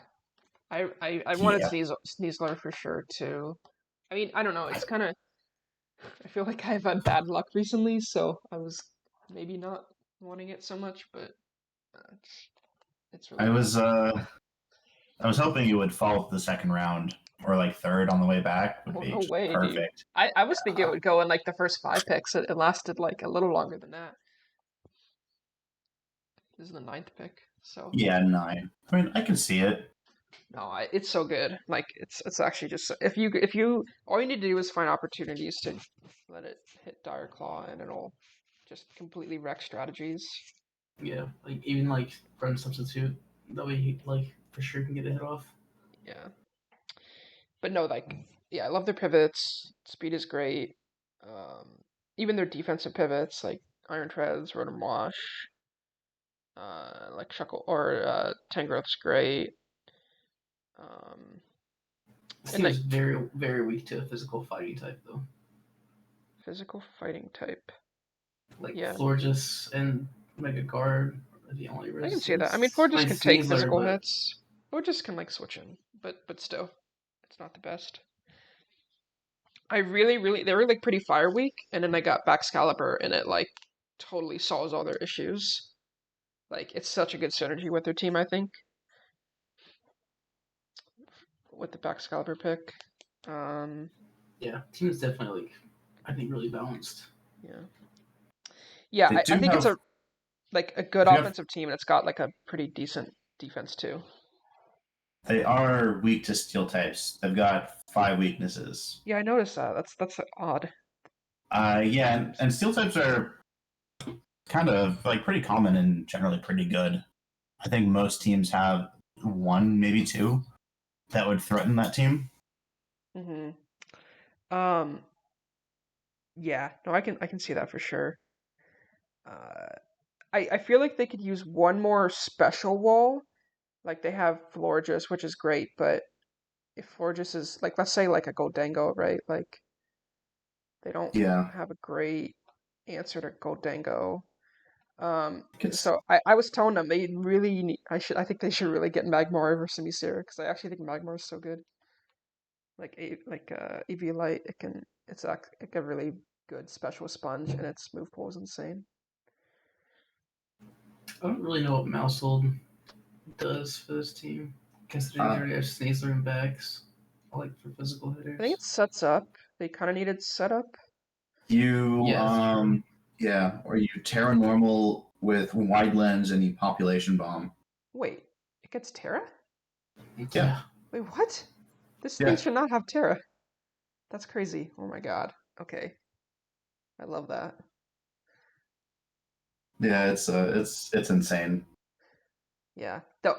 I wanted Sneasler for sure too. I mean, I don't know. It's kind of. I feel like I've had bad luck recently, so I was maybe not wanting it so much, but it's really. I was hoping you would fall to the second round or like third on the way back. Would be no way, perfect. Dude. I was thinking it would go in like the first 5 picks. It lasted like a little longer than that. This is the 9th pick, so. Yeah, 9. I mean, I can see it. No, it's so good. Like it's actually just if you all you need to do is find opportunities to let it hit Dire Claw and it'll just completely wreck strategies. Yeah, like even like run substitute. That way he like for sure can get a hit off. Yeah. But no, like yeah, I love their pivots. Speed is great. Even their defensive pivots like Iron Treads, Rotom Wash, like Shuckle or Tangrowth's great. This team is very, very weak to a physical fighting type, though. Physical fighting type. Like Florges and Mega Guard are the only I can see that. I mean, Florges can take physical hits. Florges can like switch in, but still, it's not the best. They were like pretty fire weak, and then they got Baxcalibur, and it like totally solves all their issues. Like it's such a good synergy with their team, I think. With the Baxcalibur pick. Yeah, team is definitely like I think really balanced. Yeah, I think it's a good offensive team, and it's got like a pretty decent defense too. They are weak to steel types. They've got 5 weaknesses. Yeah, I noticed that. That's odd. Yeah, and steel types are kind of like pretty common and generally pretty good. I think most teams have 1, maybe 2 that would threaten that team. Mm-hmm. Yeah, no, I can see that for sure. I feel like they could use one more special wall. Like they have Florges, which is great, but if Florges is like, let's say like a Goldango, right? Like they don't have a great answer to Goldango. So I was telling them they really need, I think they should really get Magmar over Simisear because I actually think Magmar is so good. Like Eviolite, it's like a really good special sponge, and its move pool is insane. I don't really know what Mousehold does for this team, considering they already have Sneasler and Bags, like for physical hitters. I think it sets up. They kind of needed setup. Or you Terra Normal with Wide Lens and the Population Bomb. Wait, it gets Terra? Yeah. Wait, what? This thing should not have Terra. That's crazy. Oh my god. Okay. I love that. Yeah, it's insane. Yeah. Oh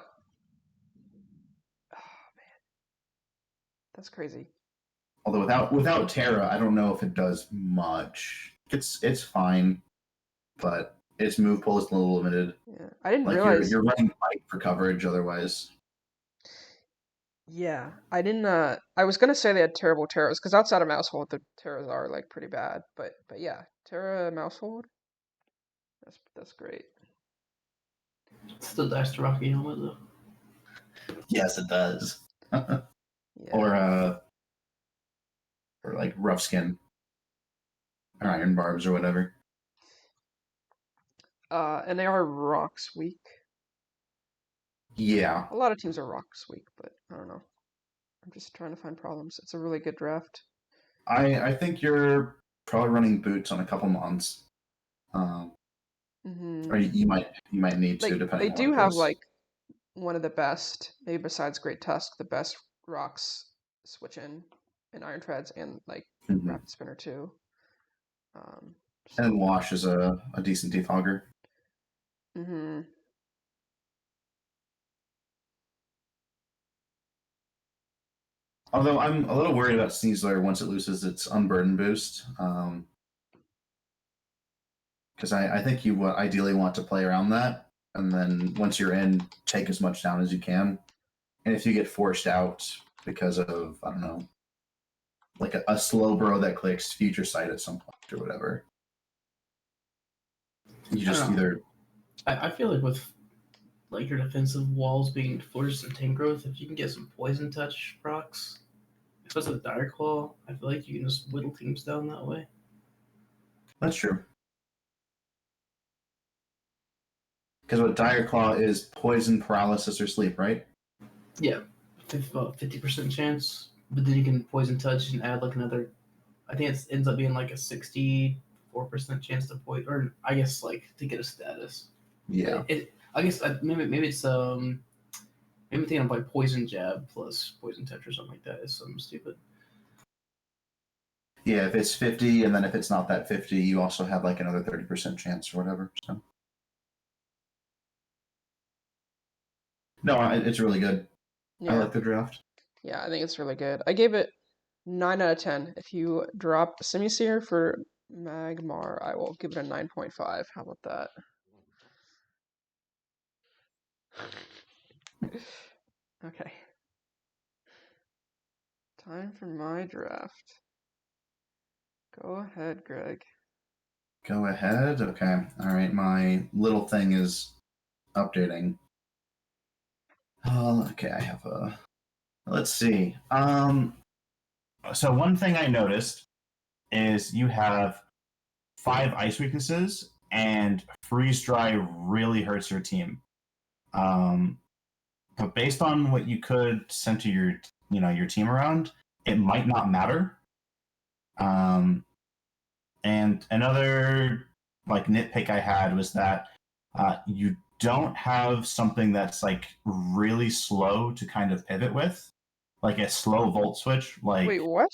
man. That's crazy. Although without Terra, I don't know if it does much. It's fine, but its move pool is a little limited. Yeah. I didn't Like realize you're running Mike for coverage otherwise. Yeah. I didn't I was gonna say they had terrible Terras, because outside of Mousehold the Terras are like pretty bad. But yeah, Terra Mousehold. That's great. Still dies to Rocky Helmet though. Yes, it does. Yeah. Or like rough skin. Or iron barbs or whatever. And they are rocks weak. Yeah. A lot of teams are rocks weak, but I don't know. I'm just trying to find problems. It's a really good draft. I think you're probably running boots on a couple months. Or you might need to, depending They on do what it have is. like one of the best, maybe besides Great Tusk, the best rocks switch in Iron Treads and like Rapid Spinner too. And Wash is a decent defogger. Although I'm a little worried about Sneasler once it loses its Unburden boost. Because I think you would ideally want to play around that, and then once you're in, take as much down as you can. And if you get forced out because of, I don't know, like a slow bro that clicks Future Sight at some point or whatever, you just either... I feel like with like your defensive walls being forced and tank growth, if you can get some Poison Touch procs, especially with Dire Claw, I feel like you can just whittle teams down that way. That's true. Because what Dire Claw is poison, paralysis, or sleep, right? Yeah, 50% chance. But then you can Poison Touch and add like another. I think it ends up being like a 64% chance to poison, or I guess like to get a status. Yeah. I guess maybe it's maybe I'm thinking of like Poison Jab plus Poison Touch or something like that. It's something stupid. Yeah, if it's 50, and then if it's not that 50, you also have like another 30% chance or whatever. So. No, it's really good. Yeah. I like the draft. Yeah, I think it's really good. I gave it 9 out of 10. If you drop Simisear for Magmar, I will give it a 9.5. How about that? Okay. Time for my draft. Go ahead, Greg. Go ahead. Okay. All right. My little thing is updating. Okay. I have a. Let's see. So one thing I noticed is you have 5 ice weaknesses, and freeze dry really hurts your team. But based on what you could center your team around, it might not matter. And another like nitpick I had was that you don't have something that's like really slow to kind of pivot with, like a slow volt switch. Like wait, what?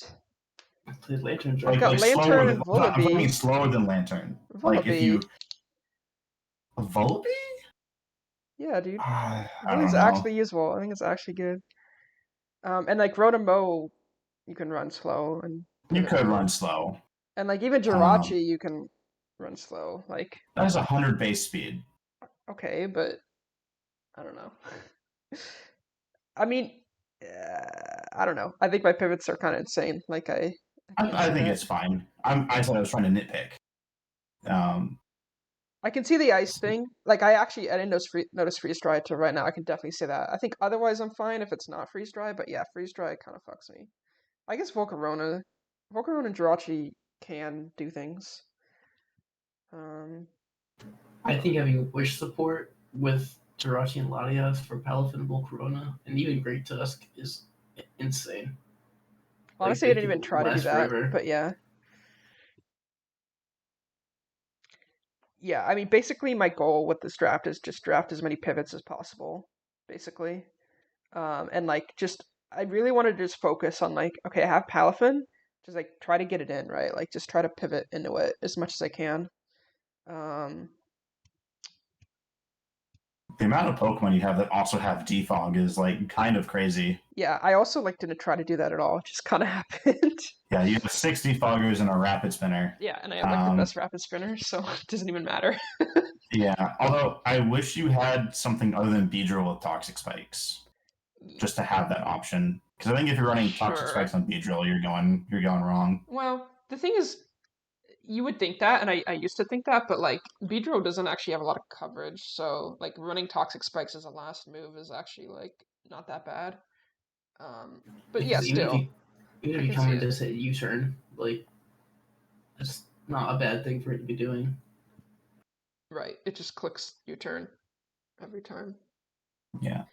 Lantern. I've got Lantern and Volibee. I'm slower than Lantern. Volibee. Like if you Volibee? Yeah, dude. Volibee's actually useful. I think it's actually good. And like Rotom-Mow, you can run slow, and you could run slow. And like even Jirachi, you can run slow. Like that has 100 base speed. Okay, but I don't know. I mean, I don't know. I think my pivots are kind of insane. Like I think it's fine. I thought I was trying to nitpick. I can see the ice thing. Like I didn't notice freeze dry till right now. I can definitely say that. I think otherwise I'm fine if it's not freeze dry. But yeah, freeze dry kind of fucks me. I guess Volcarona and Jirachi can do things. I think having Wish support with Jirachi and Latias for Palafin and Volcarona and even Great Tusk is insane. Honestly, I didn't even try to do that, but yeah. Yeah, I mean, basically my goal with this draft is just draft as many pivots as possible, basically. And like just I really wanted to just focus on like, okay, I have Palafin, just like try to get it in, right? Like just try to pivot into it as much as I can. The amount of Pokemon you have that also have defog is like kind of crazy. Yeah, I also like didn't try to do that at all. It just kind of happened. Yeah, you have 6 defoggers and a rapid spinner. Yeah, and I have like the best rapid spinner, so it doesn't even matter. Yeah, although I wish you had something other than Beedrill with Toxic Spikes, just to have that option. Because I think if you're running Toxic Spikes on Beedrill, you're going wrong. Well, the thing is, you would think that, and I used to think that, but like Beedrill doesn't actually have a lot of coverage, so like running Toxic Spikes as a last move is actually like not that bad. But yeah, still. Even if you come in to say U-turn, like that's not a bad thing for it to be doing. Right, it just clicks U-turn every time. Yeah.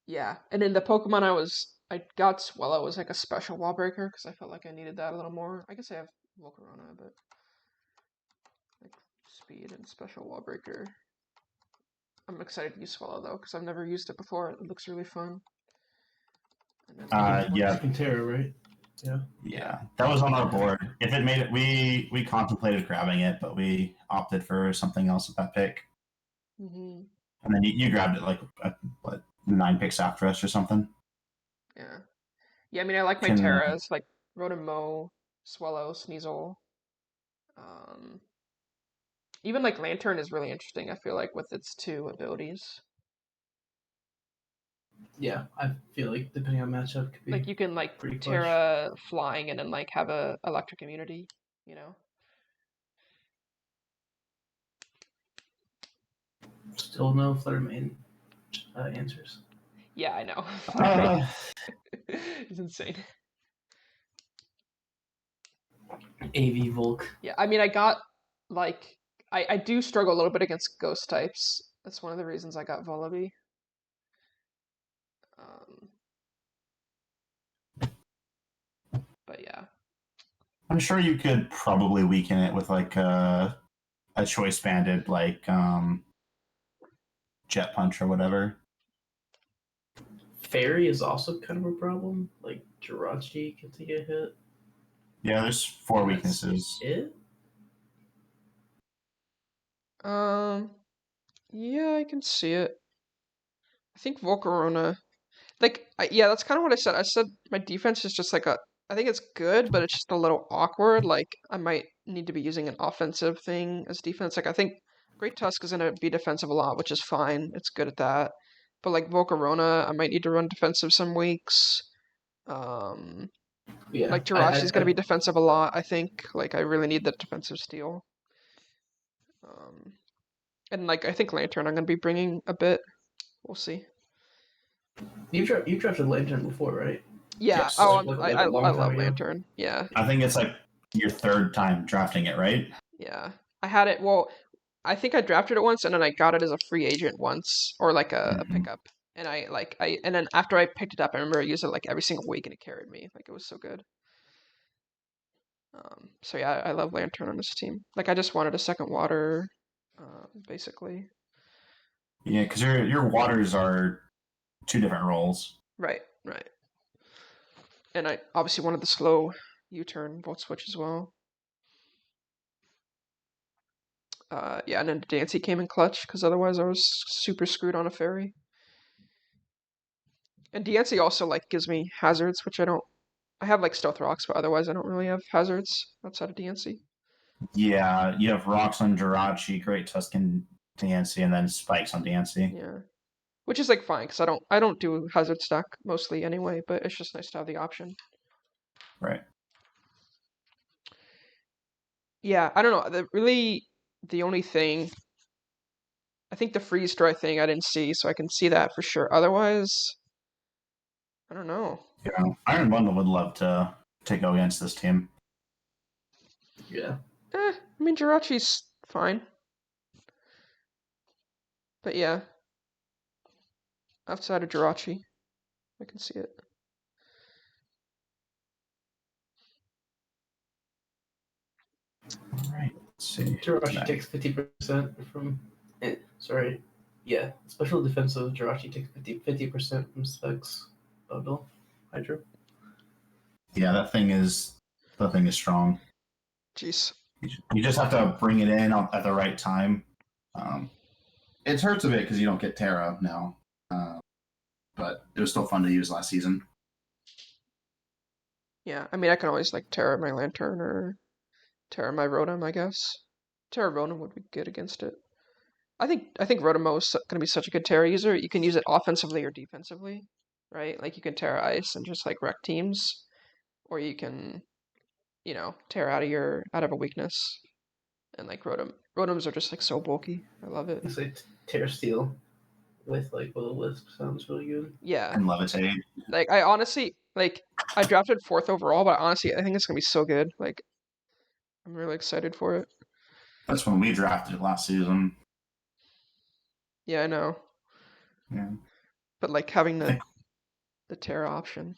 Yeah, and then the Pokemon I got Swellow was like a special wall breaker because I felt like I needed that a little more. I guess I have Volcarona, but like speed and special wall breaker. I'm excited to use Swellow though because I've never used it before. It looks really fun. Yeah. Terra, right? Yeah. Yeah, that was on our board. If it made it, we contemplated grabbing it, but we opted for something else with that pick. Mm-hmm. And then you grabbed it like what 9 picks after us or something. Yeah. Yeah, I mean I like my Terras like Rotom, Swellow, Sneasel. Even like Lantern is really interesting. I feel like with its 2 abilities. Yeah, I feel like depending on matchup, could be like you can like Terra flying and then like have a electric immunity, you know. Still no Flutter Mane answers. Yeah, I know. It's insane. AV Volk. Yeah, I mean I got like I do struggle a little bit against ghost types. That's one of the reasons I got Vullaby. But yeah. I'm sure you could probably weaken it with like a choice banded like Jet Punch or whatever. Fairy is also kind of a problem. Like Jirachi can take a hit. Yeah, there's 4 weaknesses. It? Yeah, I can see it. I think Volcarona like yeah, that's kind of what I said. I said my defense is just like I think it's good, but it's just a little awkward. Like I might need to be using an offensive thing as defense. Like I think Great Tusk is gonna be defensive a lot, which is fine. It's good at that. But like Volcarona, I might need to run defensive some weeks. Yeah, like Jirachi's gonna be defensive a lot, I think. Like I really need the defensive steal. And like I think Lantern I'm gonna be bringing a bit. We'll see. You drafted Lantern before, right? Yeah. Yes. Oh, I love Lantern. Yeah. I think it's like your 3rd time drafting it, right? Yeah. I had it. Well, I think I drafted it once, and then I got it as a free agent once, or like a pickup. And and then after I picked it up, I remember I used it like every single week, and it carried me. Like it was so good. So yeah, I love Lantern on this team. Like I just wanted a second water, basically. Yeah, because your waters are 2 different roles. Right. And I obviously wanted the slow U-turn volt switch as well. Yeah, and then Dancy came in clutch because otherwise I was super screwed on a fairy. And Dancy also like gives me hazards, which I don't. I have like stealth rocks, but otherwise I don't really have hazards outside of Dancy. Yeah, you have rocks on Jirachi, Great Tusk and Dancy, and then spikes on Dancy. Yeah, which is like fine because I don't do hazard stack mostly anyway, but it's just nice to have the option. Right. Yeah, I don't know. The only thing I think the freeze dry thing I didn't see, so I can see that for sure. Otherwise, I don't know. Yeah, Iron Bundle would love to go against this team. Yeah. I mean Jirachi's fine. But yeah. Outside of Jirachi, I can see it. All right, let's see. Jirachi takes 50% from. Sorry. Yeah, special defensive Jirachi takes 50% from specs bundle Hydro. Yeah, that thing is strong. Jeez. You just have to bring it in at the right time. It hurts a bit because you don't get Terra now, but it was still fun to use last season. Yeah, I mean, I can always like Terra my Lantern or Terra my Rotom, I guess. Terra Rotom would be good against it. I think Rotom is going to be such a good Terra user. You can use it offensively or defensively, right? Like you can Terra Ice and just like wreck teams, or you can, Terra out of a weakness. And like Rotoms are just like so bulky. I love it. It's like Terra Steel with like Will-O-Wisp sounds really good. Yeah. And Levitate. Like I honestly I drafted 4th overall, but honestly I think it's gonna be so good. Like I'm really excited for it. That's when we drafted it last season. Yeah, I know. Yeah. But like having the Terra option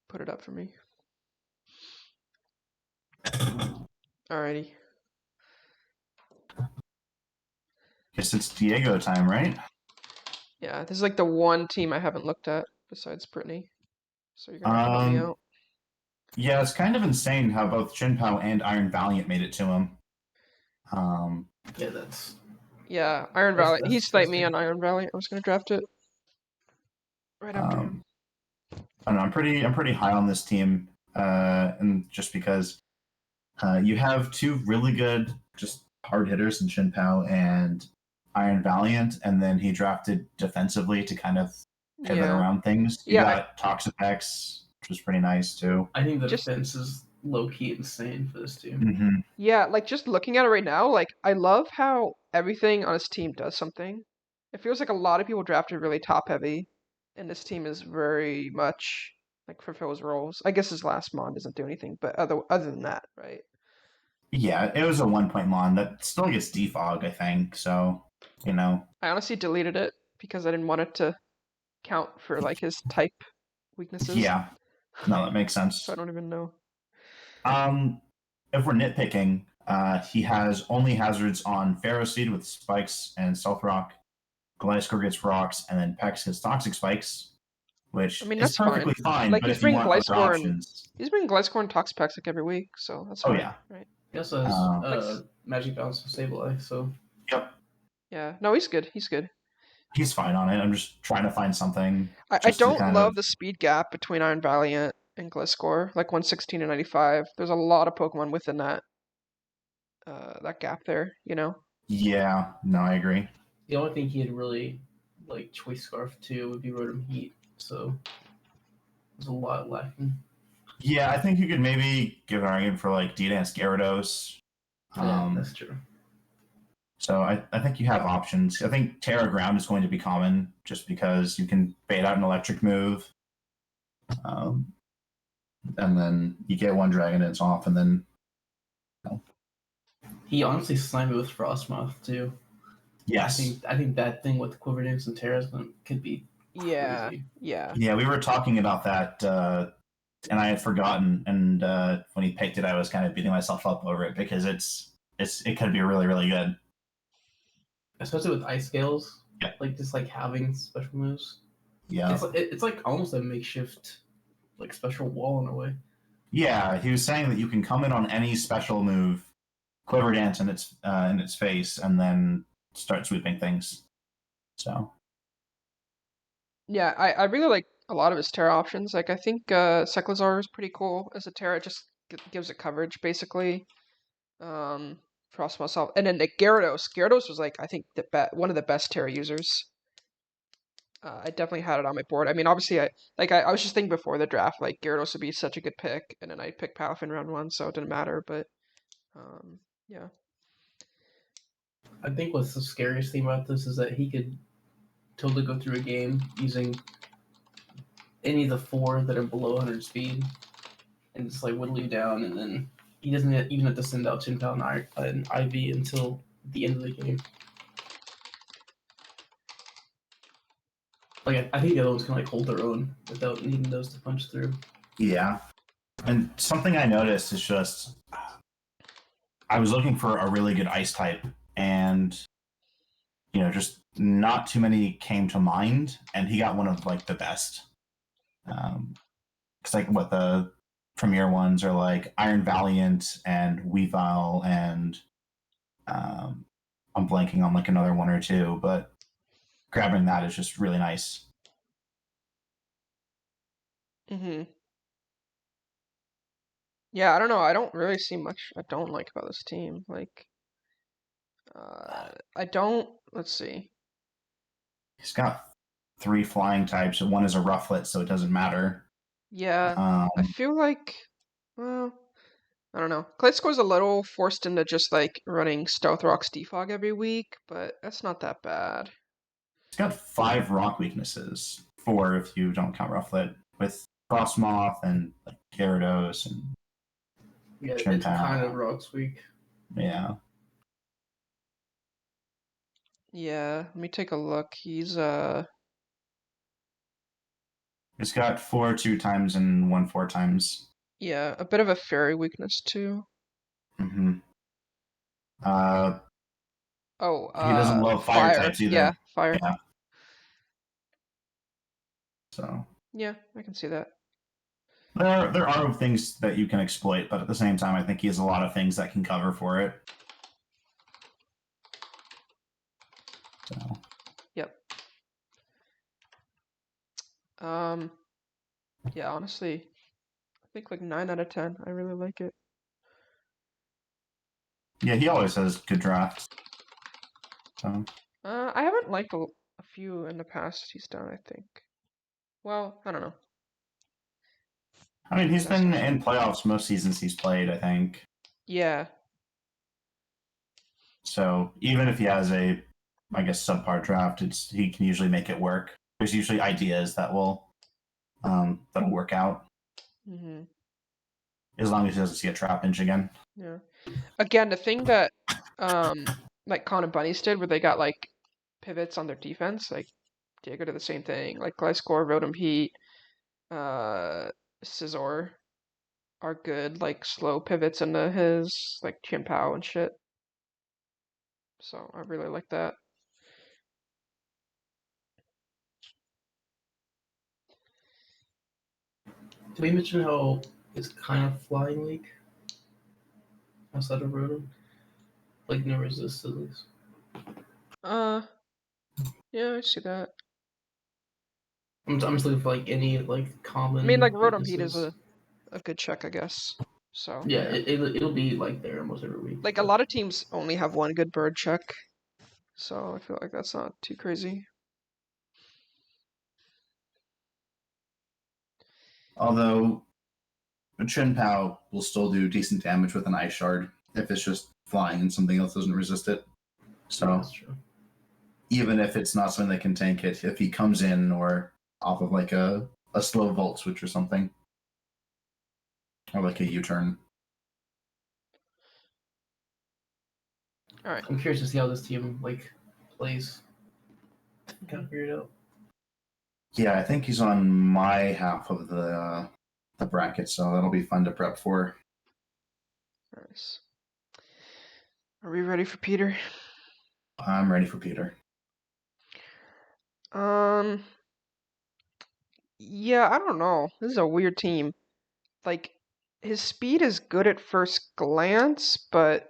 put it up for me. Alrighty. Guess it's Dyego time, right? Yeah, this is like the one team I haven't looked at besides Britney. So you're gonna have to help me out. Yeah, it's kind of insane how both Chinpao and Iron Valiant made it to him. Yeah, that's. Yeah, Iron Valiant. He sniped me on Iron Valiant. I was gonna draft it right after him. I don't know, I'm pretty high on this team, and just because you have two really good, just hard hitters in Chinpao and Iron Valiant, and then he drafted defensively to kind of pivot around things. You got Toxapex, which was pretty nice too. I think the defense is low key insane for this team. Mm-hmm. Yeah, like just looking at it right now, like I love how everything on his team does something. It feels like a lot of people drafted really top heavy, and this team is very much like fulfills roles. I guess his last mon doesn't do anything, but other than that, right? Yeah, it was a 1-point mon that still gets defog, I think. So, I honestly deleted it because I didn't want it to count for like his type weaknesses. Yeah, no, that makes sense. So I don't even know. If we're nitpicking, he has only hazards on Ferroseed with spikes and Stealth Rock. Gliscor gets rocks, and then Pex gets Toxic Spikes, which is perfectly fine. Like but he's if you want other Gliscor options, he's bringing Gliscor and Toxpex like every week, so that's fine. yeah, right? He also has Magic Bounce and Sableye, so. Yep. Yeah, no, he's good. He's good. He's fine on it. I'm just trying to find something. I don't love the speed gap between Iron Valiant and Gliscor, like 116 and 95. There's a lot of Pokemon within that gap there, Yeah, no, I agree. The only thing he'd really like Choice Scarf too would be Rotom Heat, so there's a lot lacking. Yeah, I think you could maybe give an argument for like D-Dance Gyarados. Yeah, that's true. So I think you have options. I think Terra Ground is going to be common just because you can bait out an electric move. And then you get one dragon and it's off, and then He honestly slammed me with Frostmoth too. Yes. I think that thing with Quiver Dance and Terra's could be crazy. Yeah, we were talking about that, and I had forgotten, and when he picked it, I was kind of beating myself up over it because it could be really, really good. Especially with Ice Scales. Yeah. Like just like having special moves. Yeah. It's like almost a makeshift like special wall in a way. Yeah, he was saying that you can come in on any special move, Quiver Dance in its face, and then start sweeping things. So. Yeah, I really like a lot of his Terra options. Like I think Seclazar is pretty cool as a Terra. It just gives it coverage basically. Frostmoth, and then the Gyarados. Gyarados was like I think one of the best Terra users. I definitely had it on my board. I mean, obviously, I was just thinking before the draft, like Gyarados would be such a good pick, and then I picked Palafin round 1, so it didn't matter. But yeah. I think what's the scariest thing about this is that he could totally go through a game using any of the 4 that are below 100 speed, and just like whittle you down, and then he doesn't even have to send out Chinpao and IV until the end of the game. Like I think the other ones can like hold their own without needing those to punch through. Yeah, and something I noticed is just I was looking for a really good ice type, and just not too many came to mind, and he got one of like the best. Because like what the premier ones are like Iron Valiant and Weavile, and I'm blanking on like another one or two, but grabbing that is just really nice. Yeah, I don't know. I don't really see much I don't like about this team. Like, I don't. Let's see. He's got 3 flying types, and one is a rufflet, so it doesn't matter. Yeah, I feel like, well, I don't know. Claytscore's a little forced into just like running Stealth Rock's Defog every week, but that's not that bad. He's got 5 rock weaknesses, 4 if you don't count Rufflet, with Frostmoth and like Gyarados and it's Chinpow. kind of Rock's weak. Yeah. Yeah, let me take a look. He's got 4 2-times and 1 4-times. Yeah, a bit of a fairy weakness too. Mm-hmm. Oh, he doesn't love fire types either. Yeah, fire. Yeah. So. Yeah, I can see that. There are things that you can exploit, but at the same time, I think he has a lot of things that can cover for it. So. Yep. Yeah, honestly, I think like 9 out of 10. I really like it. Yeah, he always has good drafts. So. I haven't liked a few in the past he's done, I think. Well, I don't know. I mean, he's been in playoffs most seasons he's played, I think. Yeah. So even if he has a, I guess, subpar draft, he can usually make it work. There's usually ideas that will that'll work out. Mm-hmm. As long as he doesn't see a trap inch again. Yeah. Again, the thing that like Con and Bunnies did, where they got like pivots on their defense, like Dyego did the same thing. Like Gliscor, Rotom Heat, Scizor are good, like slow pivots into his like Chien-Pao and shit. So I really like that. Did we mention how it's kind of flying league outside of Rotom? Like no resist at least. Yeah, I see that. I'm just looking for like any like common. I mean, like Rotom Heat is a good check, I guess. So yeah. It'll be like there almost every week. Like a lot of teams only have one good bird check, so I feel like that's not too crazy. Although Chien-Pao will still do decent damage with an Ice Shard if it's just flying and something else doesn't resist it. So that's true. Even if it's not something that can tank it, if he comes in or off of like a slow Volt Switch or something, or like a U-turn. All right. I'm curious to see how this team like plays. Kind of figure it out. Yeah, I think he's on my half of the bracket, so that'll be fun to prep for. Nice. Are we ready for Peter? I'm ready for Peter. Yeah, I don't know. This is a weird team. Like, his speed is good at first glance, but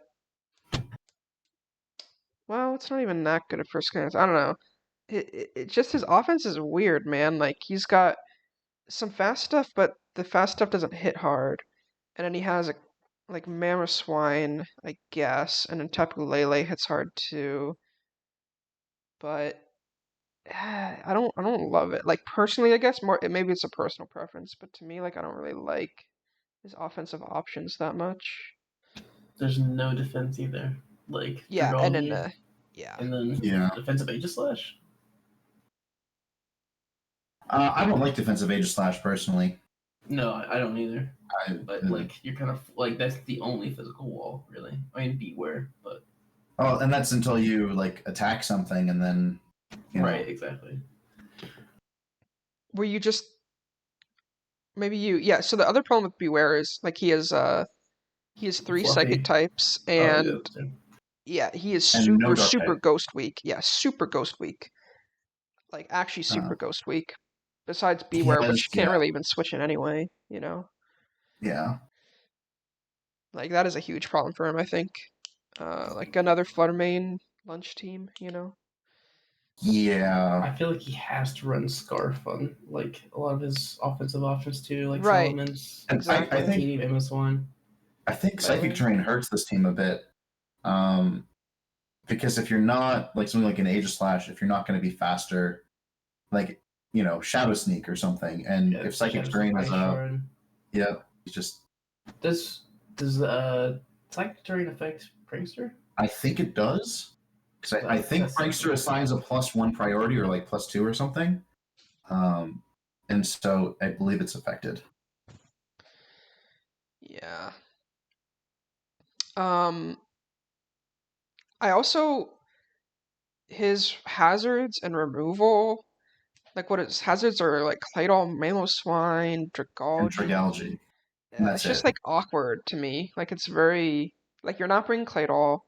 well, it's not even that good at first glance. I don't know. It just his offense is weird, man. Like he's got some fast stuff, but the fast stuff doesn't hit hard. And then he has a like Mamoswine, I guess, and then Tapu Lele hits hard too. But I don't love it. Like personally, I guess maybe it's a personal preference, but to me, like I don't really like his offensive options that much. There's no defense either. Like Yeah, and then and then defensive Aegislash. I don't like defensive Aegislash personally. No, I don't either. But like you're kind of like that's the only physical wall, really. I mean, Beware, but. Oh, and that's until you like attack something and then. Right, exactly. Were you just yeah? So the other problem with Beware is like he has 3 Fluffy. psychic types and Yeah, he is And no super Docta. ghost weak. Yeah, super ghost weak. Like, actually super ghost weak. Besides Beware, which you can't really even switch in anyway, you know? Yeah. Like, that is a huge problem for him, I think. Like, another Flutter main lunch team, you know? Yeah. I feel like he has to run Scarf on, like, a lot of his offensive options, too, like Right. Solomon's, Exactly. I think MS1. I think Psychic Terrain hurts this team a bit. Because if you're not, like, something like an Aegis Slash, if you're not going to be faster, like, you know, Shadow Sneak or something, and if Psychic Terrain is up, he's just... Does Psychic Terrain affect Prankster? I think it does. Because I think Prankster assigns a +1 priority, or like +2 or something. And so I believe it's affected. Yeah. I also... His hazards and removal... Like, what his hazards are, like, Claydol, Mamoswine, And Dragalge. Dragalge. And It's just, like, awkward to me. Like, it's very... Like, you're not bringing Claydol.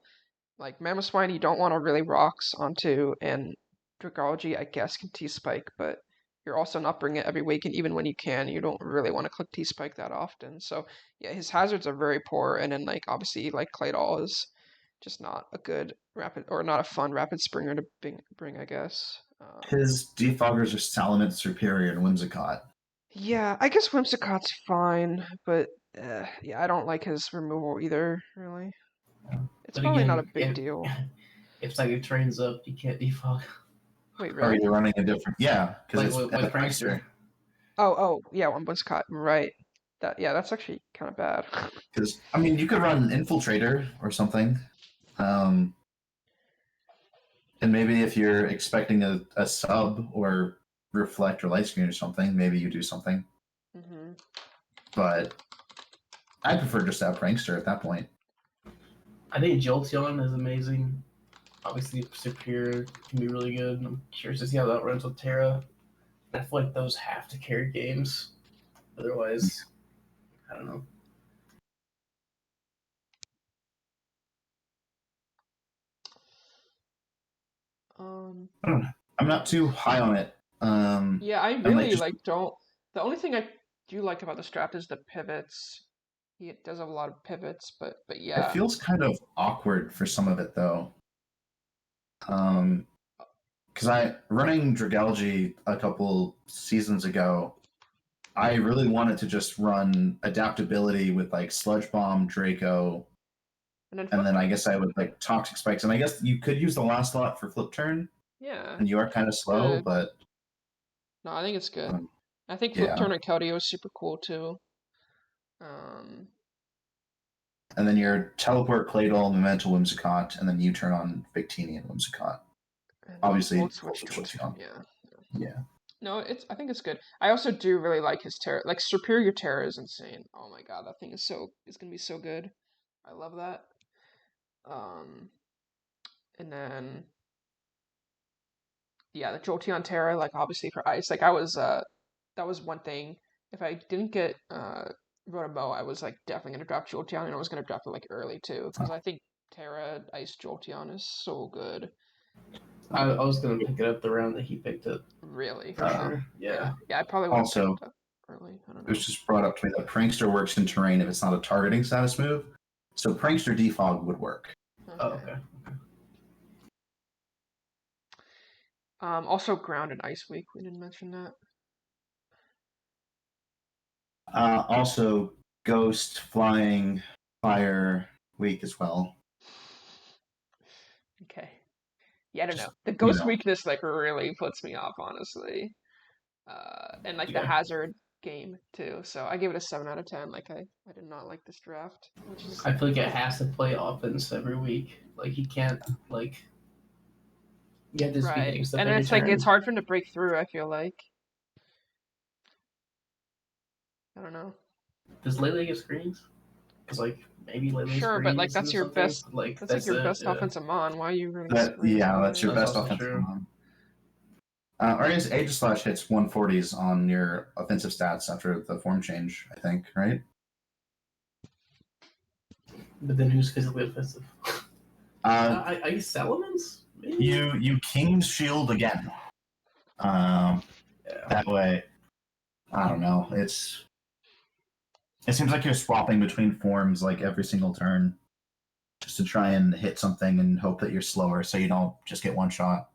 Like, Mamoswine, you don't want to really rocks onto, and Dragalge, I guess, can T-Spike, but you're also not bringing it every week, and even when you can, you don't really want to click T-Spike that often. So, yeah, his hazards are very poor, and then, like, obviously, like, Claydol is just not a good rapid, or not a fun rapid springer to bring, I guess. His defoggers are Salamence, Superior, and Whimsicott. Yeah, I guess Whimsicott's fine, but yeah, I don't like his removal either, really. It's But probably again, not a big deal. If Psychic Terrain's up, you can't defog. Wait, Or really? you're running a different... Yeah, because Like it's with Prankster. Oh, yeah, one Whimsicott, right. That's actually kind of bad. Because, I mean, you could run Infiltrator or something. And maybe if you're expecting a sub or Reflect or Light Screen or something, maybe you do something. Mm-hmm. But I prefer just to have Prankster at that point. I think Jolteon is amazing. Obviously, Superior can be really good. I'm curious to see how that runs with Terra. I feel like those have to carry games. Otherwise, I don't know. I don't know. I'm not too high on it. Yeah, I really don't. The only thing I do like about this draft is the pivots. He does have a lot of pivots, but yeah. It feels kind of awkward for some of it though. Because running Dragalge a couple seasons ago, I really wanted to just run adaptability with like Sludge Bomb, Draco, and then I guess I would like Toxic Spikes, and I guess you could use the last slot for Flip Turn. Yeah. And you are kind of slow, good. but No, I think it's good. I think Flip Turn and Keldeo is super cool too. And then your Teleport, Claydol, Memento, Whimsicott, and then you turn on Victini and Whimsicott. Obviously, Volt Switch Jolteon. Yeah. No, I think it's good. I also do really like his Terra. Like, Superior Terra is insane. Oh my god, that thing is gonna be so good. I love that. And then yeah, the Jolteon Terra, like, obviously for ice. Like, that was one thing. If I didn't get Rotomo, I was like definitely gonna drop Jolteon, and I was gonna drop it like early too, because I think Terra Ice Jolteon is so good. I was gonna pick it up the round that he picked it. Really? For sure. Yeah. I probably would have Also, picked it up early. I don't know. It was just brought up to me that Prankster works in terrain if it's not a targeting status move. So Prankster defog would work. Okay. Also Ground and Ice Week. We didn't mention that. Also Ghost, Flying, Fire Week as well. Okay. Yeah, I don't know. The Ghost weakness like really puts me off, honestly. And like the Hazard game too. So I give it a 7 out of 10. Like I did not like this draft. I feel like it has to play offense every week. Like he can't like. You have to be getting stuff. And every it's turn. like it's hard for him to break through. I feel like. I don't know. Does Lele get screens? Because like maybe Lele. Sure, but like that's your best. Like that's like your best offensive mon. Why are you running screens? Yeah, that's your best offensive mon. Or I guess Aegis Slash hits 140s on your offensive stats after the form change, I think, right? But then who's physically offensive? I use Salamence? Maybe? You King's Shield again. That way, I don't know. It seems like you're swapping between forms like every single turn, just to try and hit something and hope that you're slower, so you don't just get one shot.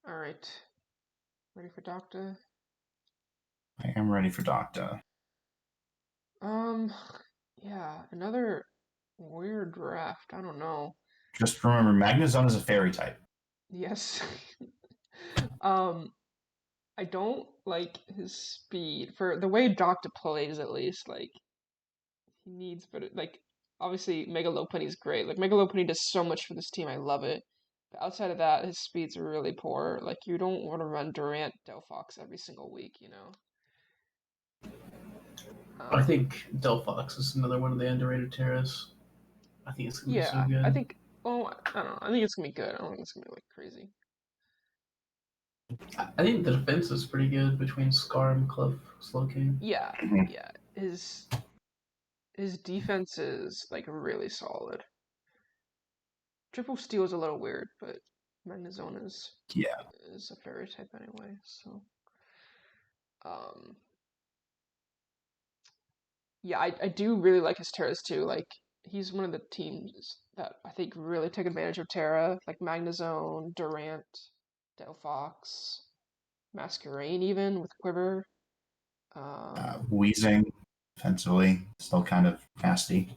All right, ready for Docta? I am ready for Docta. Yeah, another weird draft. I don't know. Just remember, Magnezone is a fairy type. Yes. I don't like his speed for the way Docta plays. At least, like he needs, but like obviously Mega Lopunny is great. Like Mega Lopunny does so much for this team. I love it. But outside of that, his speed's really poor. Like you don't want to run Durant Delphox every single week, you know. I think Delphox is another one of the underrated Terras. I think it's gonna be so good. I think. Well, I don't know. I think it's gonna be good. I don't think it's gonna be like crazy. I think the defense is pretty good between Scar and Cliff Slowking. Yeah, yeah. His defense is like really solid. Triple Steel is a little weird, but Magnezone is a fairy type anyway. So, yeah, I do really like his Terras too. Like he's one of the teams that I think really take advantage of Terra, like Magnezone, Durant, Delphox, Masquerain, even with Quiver. Wheezing, defensively, still kind of nasty.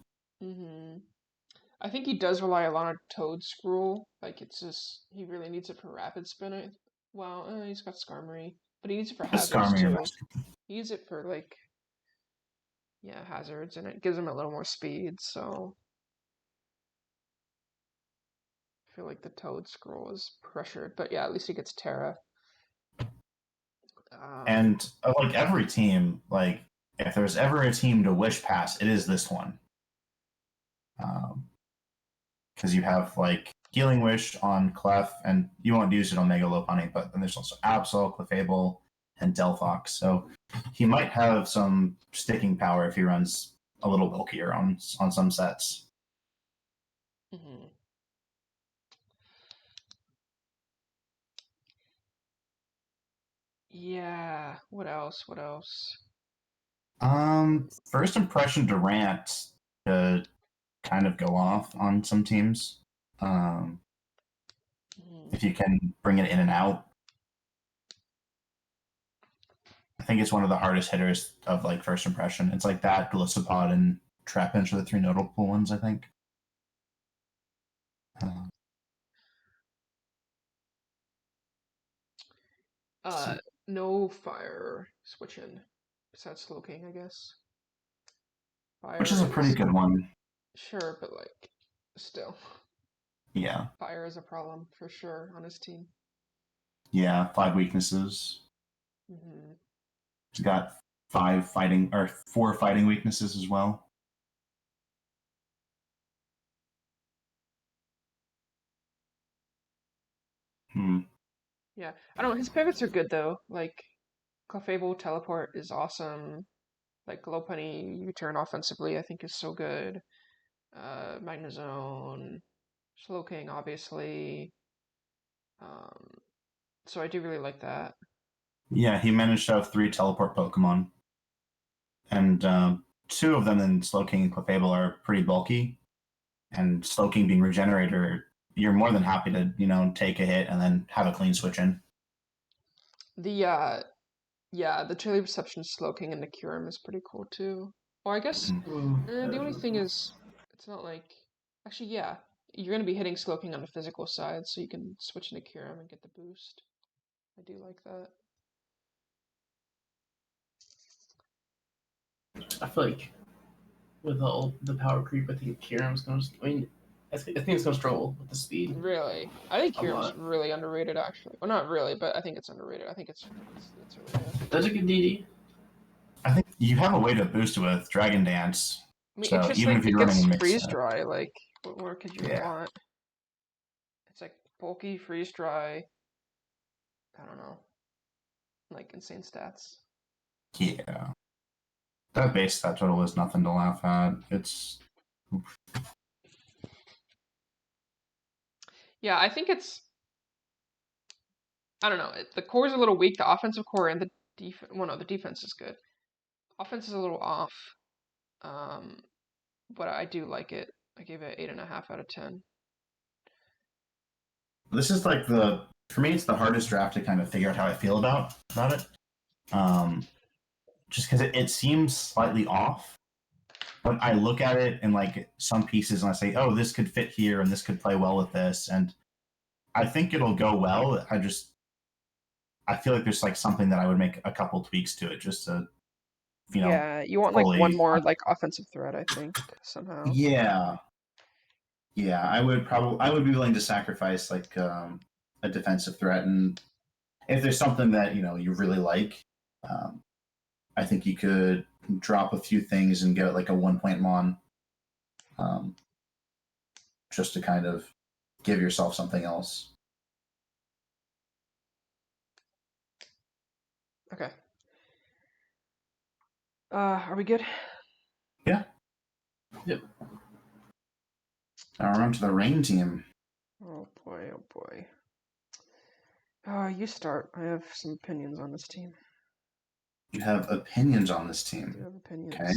I think he does rely a lot on Toad Scroll. Like it's just he really needs it for rapid spin. Well, he's got Skarmory, but he needs it for hazards too. He needs it for like hazards, and it gives him a little more speed. So I feel like the Toad Scroll is pressured, but yeah, at least he gets Terra. And like every team, like if there's ever a team to wish pass, it is this one. Because you have like Healing Wish on Clef, and you won't use it on Mega Lopunny, but then there's also Absol, Clefable, and Delphox. So he might have some sticking power if he runs a little bulkier on some sets. Yeah. What else? What else? First impression Durant to kind of go off on some teams. If you can bring it in and out. I think it's one of the hardest hitters of like first impression. It's like that, Gliscopod, and Trapinch are the three notable ones, I think. No fire switching besides Slowking, I guess. Fire which is a pretty good one. Sure, but like still. Yeah. Fire is a problem for sure on his team. Yeah, 5 weaknesses. He's got 4 fighting weaknesses as well. Yeah, I don't know. His pivots are good though. Like Clefable teleport is awesome. Like Lopunny U-turn offensively, I think is so good. Magnezone, Slowking, obviously. So I do really like that. Yeah, he managed to have 3 teleport Pokemon, and 2 of them in Slowking and Clefable are pretty bulky. And Slowking being Regenerator, you're more than happy to take a hit and then have a clean switch in. The Chili Reception Slowking and the Kyurem is pretty cool too. Or I guess the only thing is, it's not like actually you're gonna be hitting Slowking on the physical side, so you can switch into Kyurem and get the boost. I do like that. I feel like with all the power creep, I think Kyurem's gonna. I think it's gonna struggle with the speed. Really, I think Kyurem's really underrated. Actually, well, not really, but I think it's underrated. I think it's really good. That's a good DD. I think you have a way to boost it with Dragon Dance. I mean, so it's just even like if you're it gets running freeze dry. Like, what more could you want? It's like bulky, freeze dry. I don't know. Like insane stats. Yeah. That base stat total is nothing to laugh at. It's... Yeah, I think it's... I don't know. The core is a little weak. The offensive core and the defense... Well, no, the defense is good. Offense is a little off. But I do like it. I gave it 8.5 out of 10. This is like for me, it's the hardest draft to kind of figure out how I feel about it. Just because it seems slightly off, but I look at it in like some pieces and I say, oh, this could fit here and this could play well with this, and I think it'll go well. I feel like there's like something that I would make a couple tweaks to it just to, Yeah, you want like one more like offensive threat, I think, somehow. Yeah, I would be willing to sacrifice like a defensive threat, and if there's something that you really like, I think you could drop a few things and get like a 1-point mon, just to kind of give yourself something else. Okay. Are we good? Yeah. Yep. Now we're on to the rain team. Oh boy, oh boy. You start. I have some opinions on this team. You have opinions on this team. I do have opinions. Okay.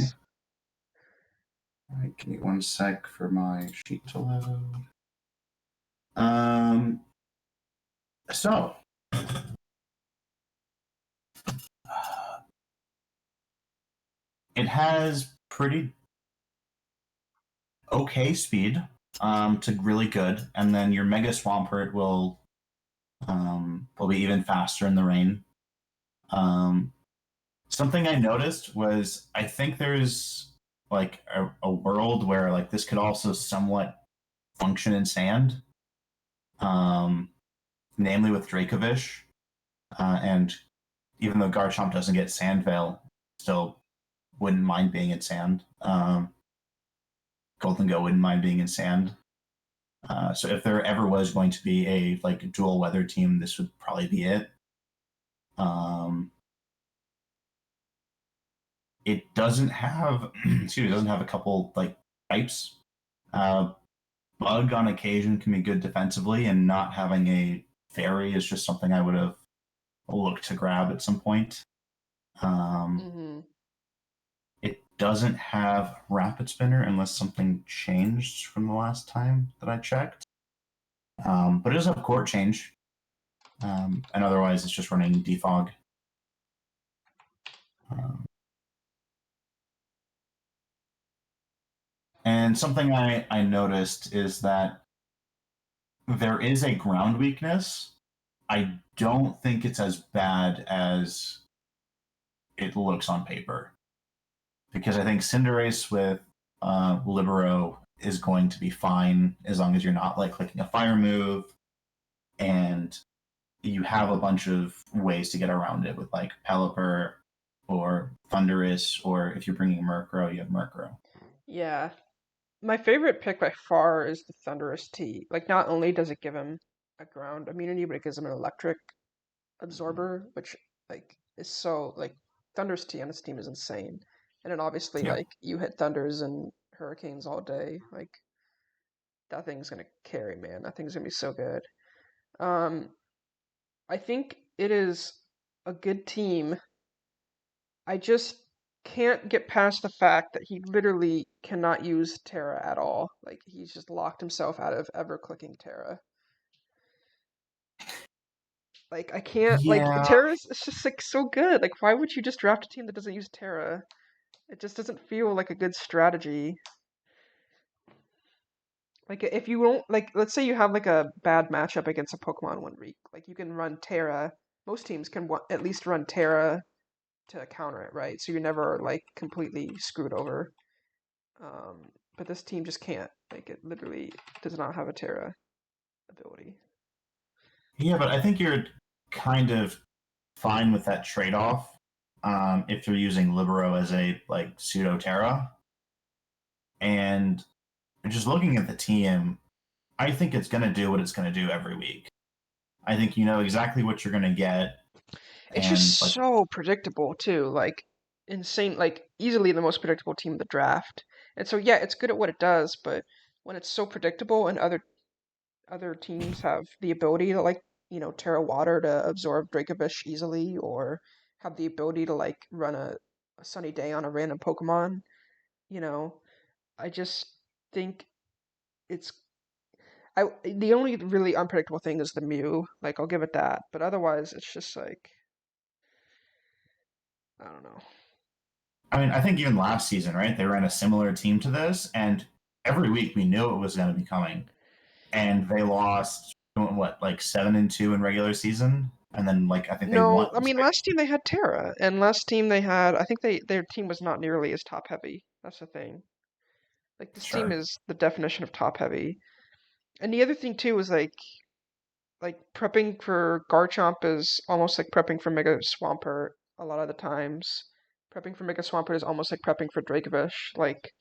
All right, give me 1 sec for my sheet to load. So it has pretty okay speed, to really good, and then your Mega Swampert will be even faster in the rain. Something I noticed was I think there's like a world where like this could also somewhat function in sand, namely with Dracovish, and even though Garchomp doesn't get Sand Veil, still wouldn't mind being in sand. Golden Go wouldn't mind being in sand. So if there ever was going to be a like dual weather team, this would probably be it. It doesn't have a couple like types. Bug on occasion can be good defensively, and not having a fairy is just something I would have looked to grab at some point. It doesn't have Rapid Spinner unless something changed from the last time that I checked. But it does have Court Change, and otherwise it's just running Defog. And something I noticed is that there is a ground weakness. I don't think it's as bad as it looks on paper, because I think Cinderace with Libero is going to be fine as long as you're not like clicking a fire move, and you have a bunch of ways to get around it with like Pelipper or Thundurus, or if you're bringing Murkrow, you have Murkrow. Yeah. My favorite pick by far is the Thundurus T. Like, not only does it give him a ground immunity, but it gives him an electric absorber, which, like, is so, like, Thundurus T on this team is insane. And then obviously, like, you hit Thunders and Hurricanes all day. Like, that thing's gonna carry, man. That thing's gonna be so good. I think it is a good team. I just can't get past the fact that he literally cannot use Terra at all. Like, he's just locked himself out of ever clicking Terra. Like, I can't, like, Terra's it's just, like, so good. Like, why would you just draft a team that doesn't use Terra? It just doesn't feel like a good strategy. Like, if you don't, like, let's say you have, like, a bad matchup against a Pokemon one week. Like, you can run Terra. Most teams can at least run Terra to counter it, right? So you're never like completely screwed over. But this team just can't. Like, it literally does not have a Terra ability. Yeah, but I think you're kind of fine with that trade-off if you're using Libero as a like pseudo Terra. And just looking at the team, I think it's going to do what it's going to do every week. I think you know exactly what you're going to get. It's just like, so predictable too. Like, insane, like easily the most predictable team in the draft. And so yeah, it's good at what it does, but when it's so predictable and other teams have the ability to like, Terra Water to absorb Dracovish easily or have the ability to like run a sunny day on a random Pokemon, you know, I just think it's the only really unpredictable thing is the Mew. Like I'll give it that, but otherwise it's just like I don't know. I mean, I think even last season, right? They ran a similar team to this, and every week we knew it was going to be coming, and they lost what, like 7-2 in regular season, and then like I think they No, won. I mean last team they had Terra, and last team they had I think their team was not nearly as top heavy. That's the thing. Like this team Sure. is the definition of top heavy. And the other thing too is like prepping for Garchomp is almost like prepping for Mega Swampert a lot of the times. Prepping for Mega Swampert is almost like prepping for Dracovish. Like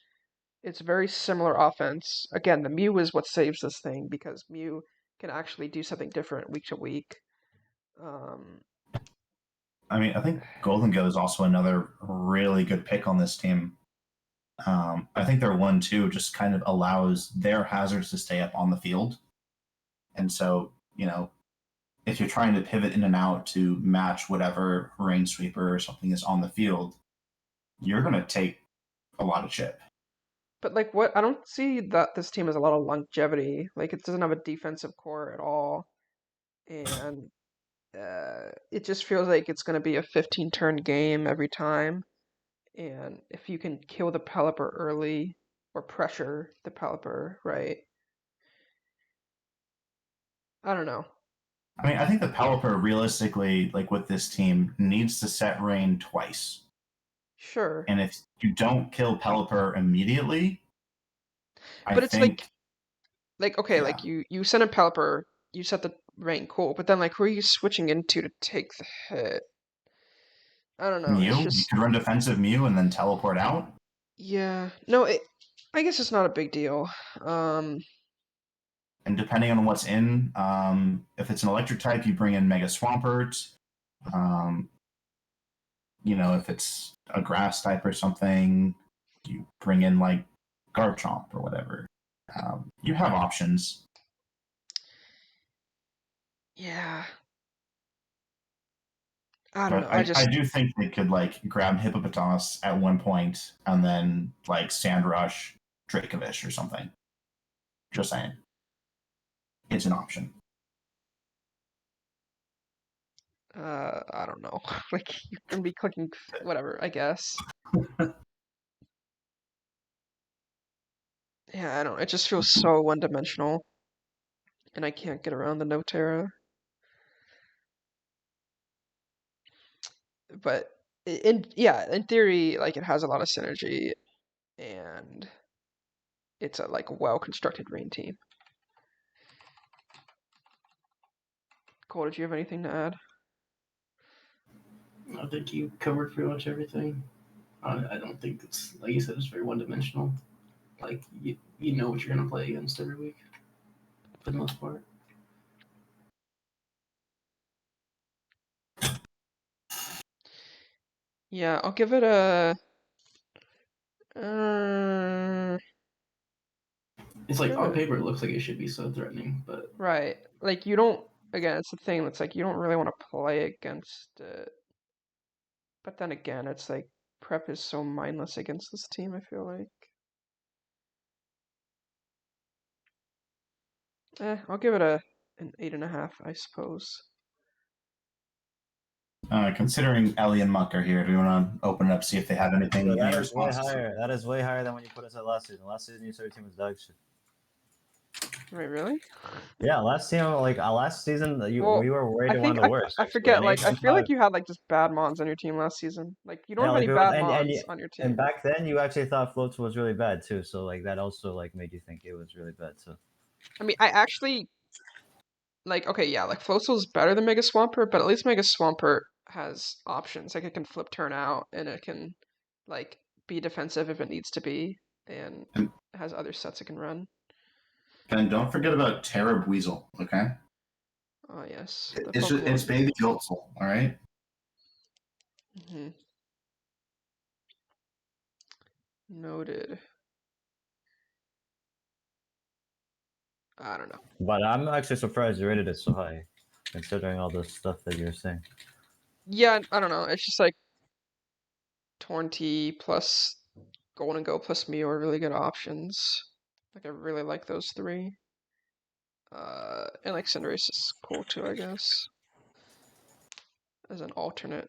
it's very similar offense. Again, the Mew is what saves this thing because Mew can actually do something different week to week. I mean, I think Golden Go is also another really good pick on this team. I think their 1-2 just kind of allows their hazards to stay up on the field. And so, if you're trying to pivot in and out to match whatever rain sweeper or something is on the field, you're going to take a lot of chip. But like what I don't see that this team has a lot of longevity. Like it doesn't have a defensive core at all. And it just feels like it's going to be a 15 turn game every time. And if you can kill the Pelipper early or pressure the Pelipper, right? I don't know. I mean, I think the Pelipper realistically, like with this team, needs to set rain twice. Sure. And if you don't kill Pelipper immediately, but it's think like okay, yeah. like you send a Pelipper, you set the rain cool, but then like who are you switching into to take the hit? I don't know. It's Mew, you just could run defensive Mew and then teleport out. yeah. No, I guess it's not a big deal. And depending on what's in, if it's an electric type, you bring in Mega Swampert. If it's a grass type or something, you bring in like Garchomp or whatever. You have options. Yeah. I don't know. I do think they could like grab Hippopotas at one point and then like Sand Rush Dracovish or something. Just saying. It's an option. I don't know. Like you can be clicking whatever, I guess. Yeah, I don't. It just feels so one-dimensional, and I can't get around the no Terra. But in theory, like it has a lot of synergy, and it's a like well-constructed rain team. Cole, did you have anything to add? I think you covered pretty much everything. I don't think it's, like you said, it's very one-dimensional. Like you know what you're gonna play against every week, for the most part. Yeah, I'll give it a. It's like on paper, it looks like it should be so threatening, but right, like you don't. Again, it's the thing that's like you don't really want to play against it, but then again, it's like prep is so mindless against this team. I feel like. I'll give it an 8.5, I suppose. Considering Ellie and Muck are here, do you want to open it up, see if they have anything? Yeah, that is way higher. That is way higher than when you put us at last season. Last season, you said your team was dog shit. Wait, really? Yeah, last season, we were rated one of the worst. I forget. Like, I feel like you had like just bad mons on your team last season. Like, you don't have any bad mons on your team. And back then, you actually thought Floats was really bad too. So like that also like made you think it was really bad too. I mean, I actually like. Okay, yeah, like Floatzel's better than Mega Swampert, but at least Mega Swampert has options. Like, it can flip turn out, and it can like be defensive if it needs to be, and it has other sets it can run. And don't forget about Terra Weasel, okay? Oh yes. It's baby Joltzel, all right? Mm-hmm. Noted. I don't know. But I'm actually surprised you rated it so high, considering all the stuff that you're saying. Yeah, I don't know. It's just like Tornty plus Golden Go plus Mew are really good options. Like I really like those three. And like Cinderace is cool too, I guess, as an alternate.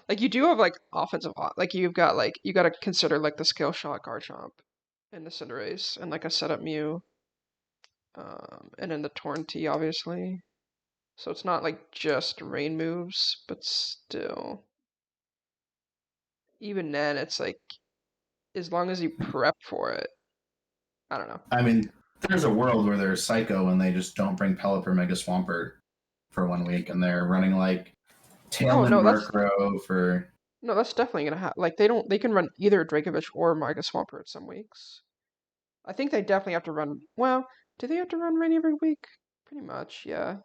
Like you do have like offensive, like you've got like you got to consider like the Scale Shot Garchomp in the Cinderace and like a setup Mew, and then the Tornty obviously. So it's not like just rain moves, but still, even then, it's like as long as you prep for it. I don't know. I mean, there's a world where there's Psycho and they just don't bring Pelipper Mega Swampert for 1 week, and they're running like Tailman Murkrow for. No, that's definitely gonna happen. Like they can run either Dracovish or Mega Swampert some weeks. I think they definitely have to run. Well, do they have to run rain every week? Pretty much, yeah.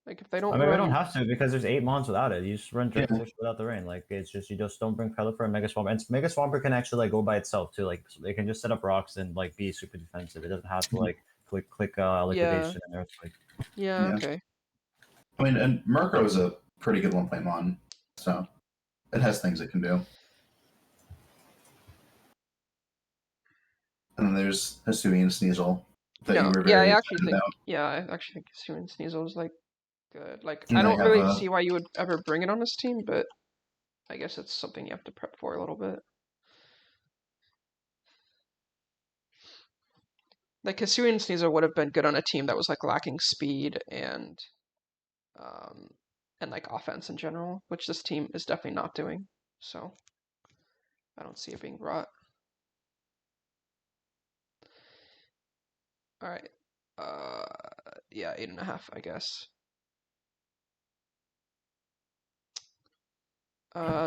Like if they don't I mean, run, we don't have to because there's 8 months without it. You just run Dracovish without the rain. Like it's just you just don't bring Pelipper and Mega Swampert. And Mega Swampert can actually like go by itself too. Like they can just set up rocks and like be super defensive. It doesn't have to like click liquidation and earthquake. Yeah, okay. I mean, and Murkrow is a pretty good 1-point mon, so it has things it can do. And then there's Hisui and Sneasel that you were very excited about. Yeah, I actually think Hisui and Sneasel is like good. Like I don't really see why you would ever bring it on this team, but I guess it's something you have to prep for a little bit. Like Hisui and Sneasel would have been good on a team that was like lacking speed and like offense in general, which this team is definitely not doing. So I don't see it being brought. All right. Yeah, 8.5, I guess.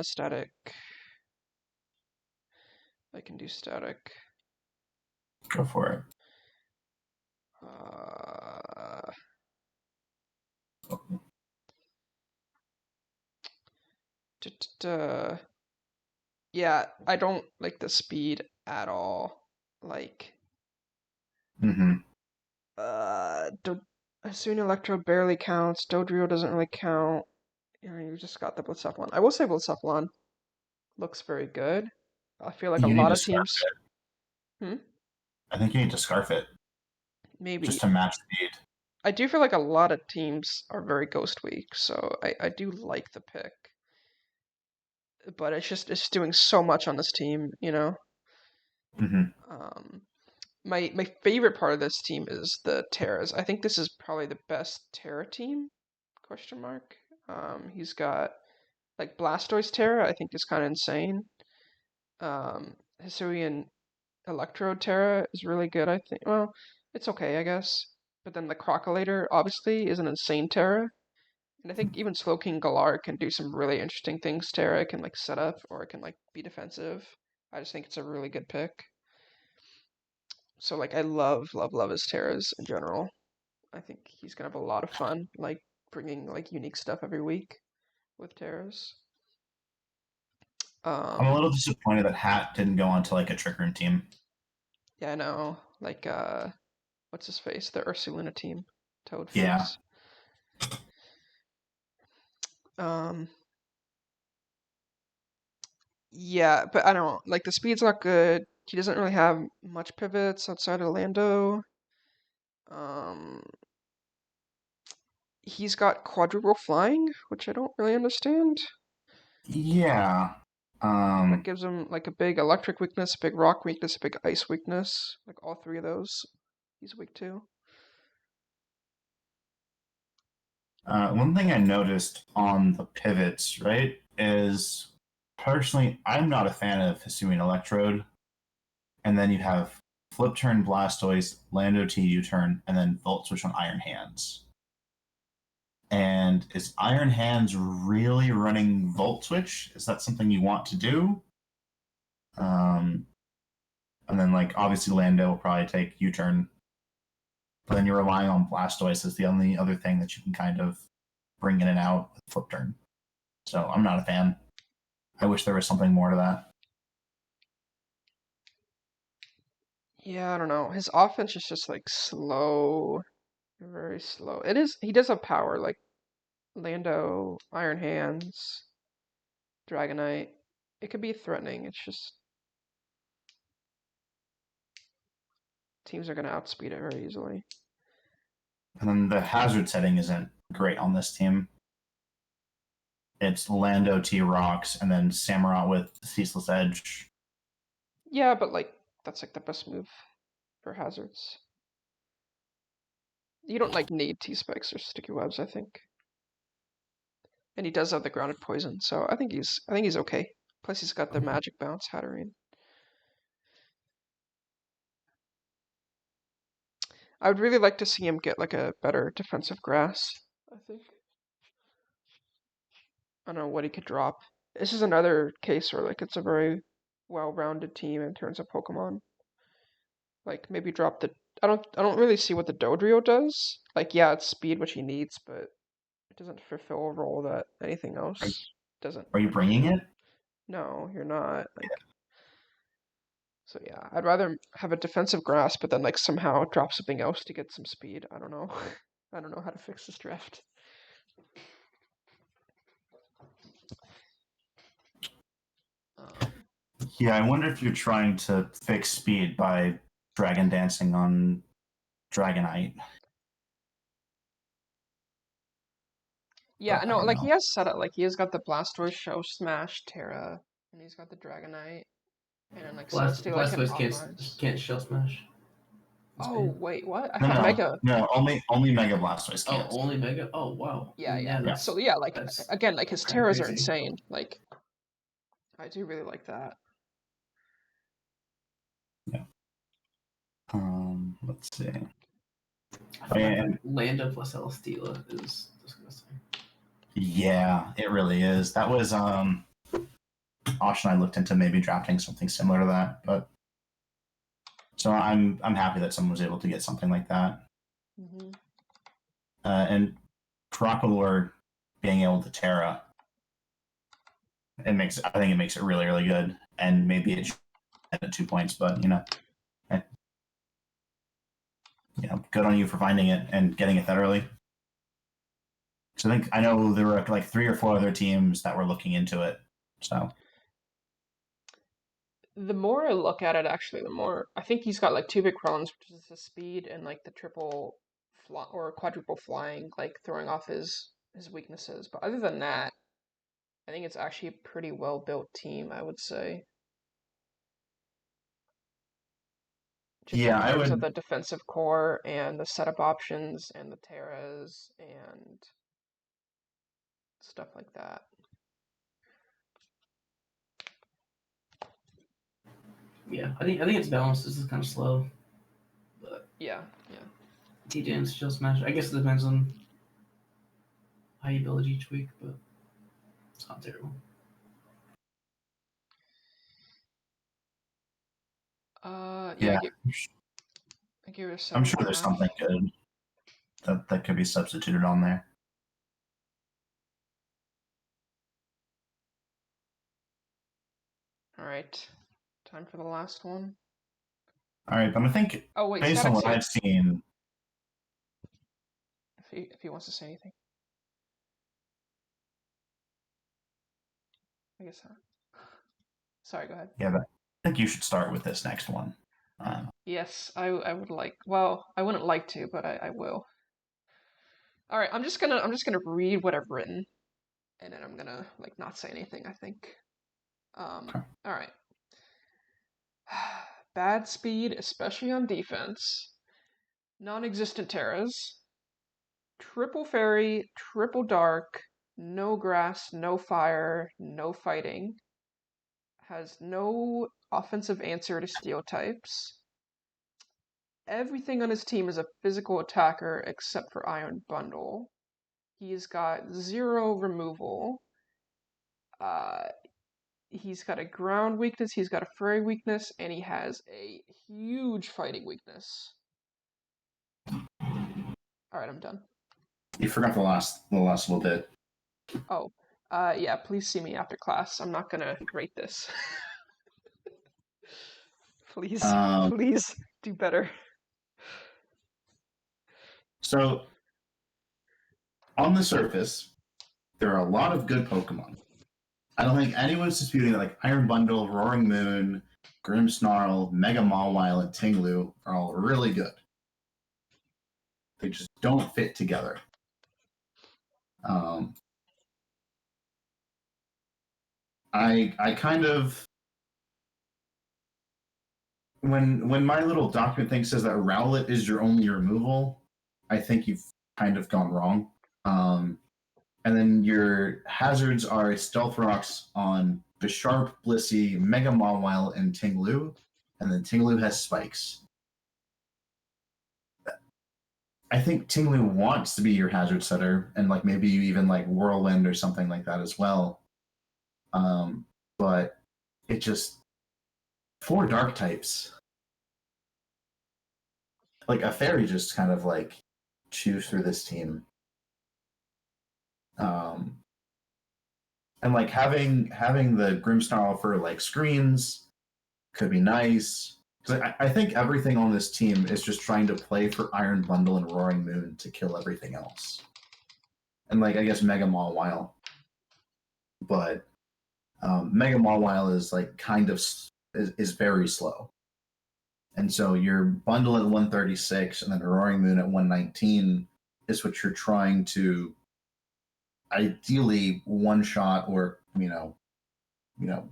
Static. I can do static. Go for it. Yeah, I don't like the speed at all. Like, Asuna Electro barely counts. Dodrio doesn't really count. You know, you just got the Blitzapalon. I will say Blitzapalon looks very good. I feel like a lot of teams. I think you need to scarf it. Maybe. Just to match speed. I do feel like a lot of teams are very Ghost Weak, so I do like the pick. But it's doing so much on this team, you know? My favorite part of this team is the Terras. I think this is probably the best Terra team, question mark. He's got, like, Blastoise Terra, I think is kind of insane. Hisuian Electro Terra is really good, I think. Well, it's okay, I guess. But then the Crocolator, obviously, is an insane Terra. And I think even Slowking Galar can do some really interesting things. Terra can, like, set up, or it can, like, be defensive. I just think it's a really good pick. So, like, I love his Terras in general. I think he's gonna have a lot of fun, like, bringing, like, unique stuff every week with Terras. I'm a little disappointed that Hat didn't go on to, like, a Trick Room team. Yeah, I know. Like, what's his face? The Ursulina team. Toadface. Yeah. Yeah, but I don't like the speed's not good. He doesn't really have much pivots outside of Lando. He's got quadruple flying, which I don't really understand. Yeah. That gives him like a big electric weakness, a big rock weakness, a big ice weakness. Like all three of those, he's weak to. One thing I noticed on the pivots, right, is personally, I'm not a fan of Hisuian Electrode. And then you have Flip Turn Blastoise, Lando T U-turn, and then Volt Switch on Iron Hands. And is Iron Hands really running Volt Switch? Is that something you want to do? And then, like, obviously Lando will probably take U-turn. But then you're relying on Blastoise as the only other thing that you can kind of bring in and out with Flip Turn. So I'm not a fan. I wish there was something more to that. Yeah, I don't know. His offense is just like slow, very slow. It is. He does have power, like Lando, Iron Hands, Dragonite. It could be threatening. It's just teams are gonna outspeed it very easily. And then the hazard setting isn't great on this team. It's Lando, T-Rocks, and then Samurott with Ceaseless Edge. Yeah, but like that's like the best move for hazards. You don't like need T-Spikes or Sticky Webs, I think. And he does have the grounded poison, so I think he's okay. Plus he's got the magic bounce Hatterene. I would really like to see him get like a better defensive grass, I think. I don't know what he could drop. This is another case where like it's a very well-rounded team in terms of Pokemon. Like maybe drop the I don't really see what the Dodrio does. Like yeah, it's speed which he needs, but it doesn't fulfill a role that anything else doesn't. Are you bringing it? No, you're not. Like so yeah, I'd rather have a defensive grass but then like somehow drop something else to get some speed. I don't know. I don't know how to fix this draft. Yeah, I wonder if you're trying to fix speed by Dragon Dancing on Dragonite. Yeah, no, like he has set up, like he has got the Blastoise, Show Smash, Terra, and he's got the Dragonite, and then like Blastoise can't Shell Smash. Oh wait, what? I thought Mega. No, only Mega Blastoise can't. Oh, only Mega. Oh wow. Yeah. So yeah, like again, like his Terras are insane. Like, I do really like that. Yeah. Let's see. Lando plus Celesteela is disgusting. Yeah, it really is. That was Osh and I looked into maybe drafting something similar to that, but so I'm happy that someone was able to get something like that. Mm-hmm. And Crocalor being able to Terra, I think it makes it really, really good. And maybe it should end at 2 points, but good on you for finding it and getting it that early. So I know there were like 3 or 4 other teams that were looking into it. So the more I look at it, actually, the more I think he's got like 2 big problems, which is the speed and like the triple or quadruple flying, like throwing off his weaknesses. But other than that, I think it's actually a pretty well built team, I would say. Just in terms of the defensive core and the setup options and the Terras and stuff like that. Yeah, I think it's balanced. This is kind of slow, but yeah. T-Dance, Shell Smash. I guess it depends on how you build each week, but it's not terrible. Yeah. I give it a 7.5. I'm sure there's something good that could be substituted on there. All right, time for the last one. All right, but I think based on what I've seen, if he wants to say anything, I guess not. Sorry, go ahead. Yeah, but I think you should start with this next one. Yes, I would like. Well, I wouldn't like to, but I will. All right, I'm just gonna read what I've written, and then I'm gonna like not say anything. I think. Okay. All right. Bad speed, especially on defense. Non-existent Terras. Triple Fairy, Triple Dark. No grass, no fire, no fighting. Has no offensive answer to steel types. Everything on his team is a physical attacker except for Iron Bundle. He's got 0 removal. He's got a ground weakness, he's got a fairy weakness, and he has a huge fighting weakness. Alright, I'm done. You forgot the last little bit. Oh, yeah, please see me after class. I'm not gonna rate this. Please, please do better. So, on the surface, there are a lot of good Pokemon. I don't think anyone's disputing that like Iron Bundle, Roaring Moon, Grimmsnarl, Mega Mawile, and Tinglu are all really good. They just don't fit together. I kind of when my little document thing says that Rowlet is your only removal, I think you've kind of gone wrong. And then your hazards are Stealth Rocks on Bisharp, Blissey, Mega Mawile, and Tinglu. And then Tinglu has spikes. I think Tinglu wants to be your hazard setter, and like maybe even like Whirlwind or something like that as well. But it just 4 dark types. Like a fairy just kind of like chews through this team. And like having the Grimmsnarl for like screens could be nice. Because I think everything on this team is just trying to play for Iron Bundle and Roaring Moon to kill everything else. And like I guess Mega Mawile. But Mega Mawile is like kind of is very slow. And so your bundle at 136 and then Roaring Moon at 119 is what you're trying to ideally one shot or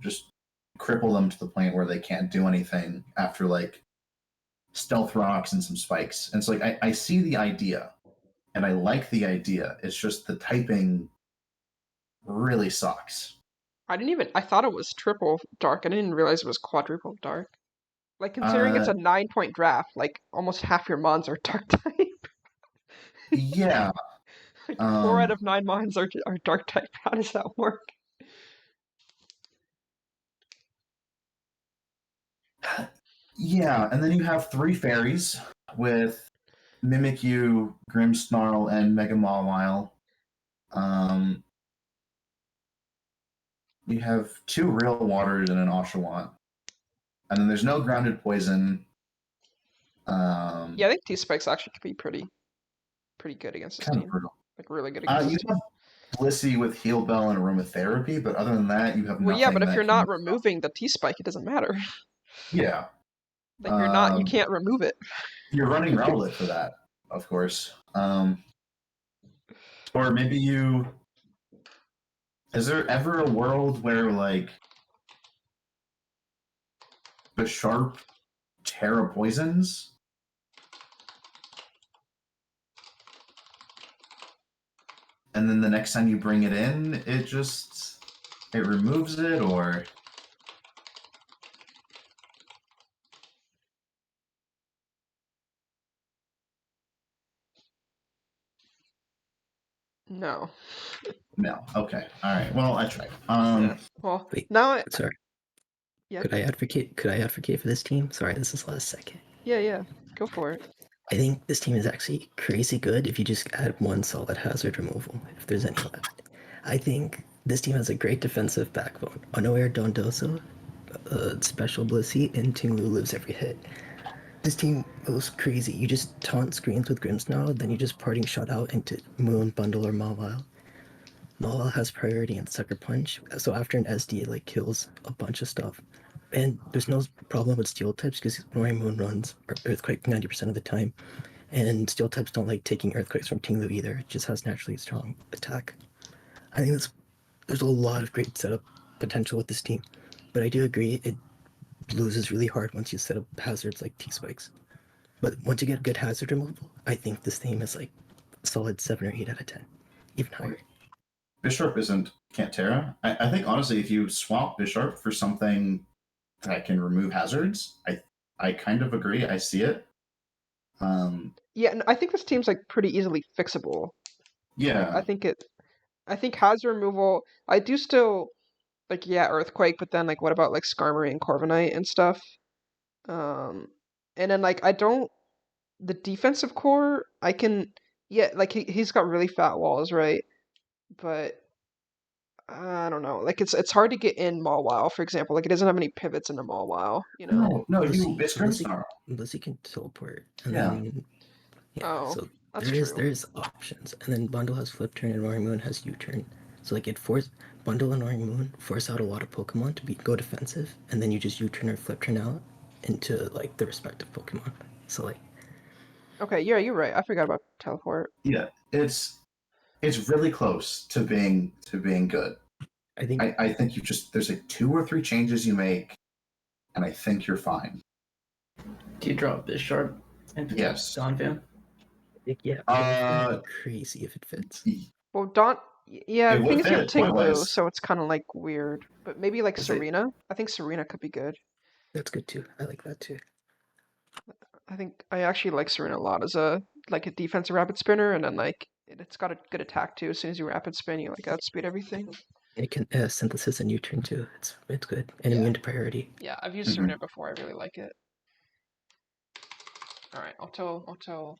just cripple them to the point where they can't do anything after like Stealth Rocks and some spikes. And so like I see the idea and I like the idea. It's just the typing really sucks. I thought it was triple dark. I didn't realize it was quadruple dark. Like, considering it's a 9-point draft, like, almost half your mons are dark type. Yeah. Like, 4 out of 9 mons are dark type. How does that work? Yeah, and then you have 3 fairies with Mimikyu, Grimmsnarl, and Mega Mawile. You have 2 real waters and an Oshawott. And then there's no grounded poison. Yeah, I think T-Spikes actually could be pretty good against this team. Brutal. Like, really good against this team. Have Blissey with Heal Bell and Aromatherapy, but other than that, you have nothing. Well, yeah, but if you're not removing the T-Spike, it doesn't matter. Yeah. Like, you can't remove it. You're running Rowlet for that, of course. Or maybe is there ever a world where, like, the Sharp Terra poisons? And then the next time you bring it in, it removes it, or... No. No. Okay. All right. Well, I tried. Yeah. Well, wait. now Sorry. Yeah. Could I advocate for this team? Sorry, this is last second. Yeah. Go for it. I think this team is actually crazy good if you just add 1 solid hazard removal, if there's any left. I think this team has a great defensive backbone. Unaware Dondoso, Special Blissey, and Tinglu lives every hit. This team goes crazy. You just taunt screens with Grimmsnarl, then you just parting shot out into Moon, Bundle, or Mawile. Mawile has priority and Sucker Punch, so after an SD it like kills a bunch of stuff. And there's no problem with steel types because Roaring Moon runs Earthquake 90% of the time. And steel types don't like taking Earthquakes from Tinglu either. It just has naturally strong attack. I think there's a lot of great setup potential with this team. But I do agree it loses really hard once you set up hazards like T-Spikes. But once you get good hazard removal, I think this team is like solid 7 or 8 out of 10. Even higher. Bisharp can't Terra. I think honestly if you swap Bisharp for something that can remove hazards, I kind of agree. I see it. Yeah, and I think this team's like pretty easily fixable. Yeah. I think hazard removal. I do still like Earthquake, but then like what about like Skarmory and Corviknight and stuff? And then like the defensive core like he's got really fat walls, right? But I don't know. Like it's hard to get in Mawile, for example. Like it doesn't have any pivots into Mawile, you know. No, Lucy, it's Grimstar. Lucy can teleport, and Yeah. then Oh, so that's there true. is options, and then Bundle has Flip Turn and Roaring Moon has U Turn. So like it force Bundle and Roaring Moon force out a lot of Pokemon to go defensive, and then you just U Turn or Flip Turn out into like the respective Pokemon. So like. Okay, yeah, you're right. I forgot about teleport. Yeah, it's really close to being good. I think you just there's like 2 or 3 changes you make, and I think you're fine. Do you drop this sharp into Donphan? Yeah, crazy if it fits. Well, yeah, It the would thing is you have fit, boy-wise. Tinglu, so it's kind of like weird. But maybe like Serena. I think Serena could be good. That's good too. I like that too. I actually like Serena a lot as a defensive rapid spinner, and then like it's got a good attack too. As soon as you rapid spin, you like outspeed everything. It can synthesis and U-turn too. It's good and immune to priority. Yeah, I've used Serena before. I really like it. All right, I'll tell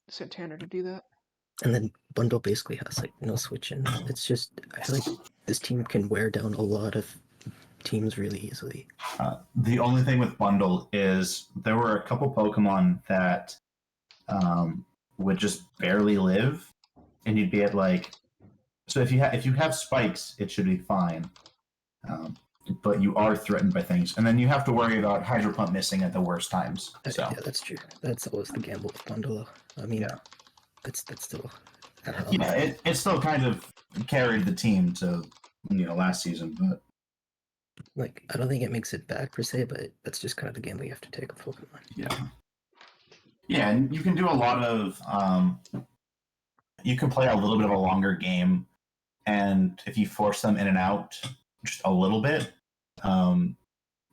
Santander to do that. And then Bundle basically has like no switch-ins. It's just I feel like this team can wear down a lot of teams really easily. The only thing with Bundle is there were a couple Pokemon that would just barely live, and you'd be at like, so if you have spikes, it should be fine, but you are threatened by things, and then you have to worry about Hydro Pump missing at the worst times. So Yeah, that's true. That's always the gamble with Bundle. I mean, that's still. I don't know. Yeah, it still kind of carried the team to last season, but. Like, I don't think it makes it bad per se, but that's just kind of the gamble you have to take with Pokemon. Yeah. Yeah, and you can do a lot of you can play a little bit of a longer game, and if you force them in and out just a little bit,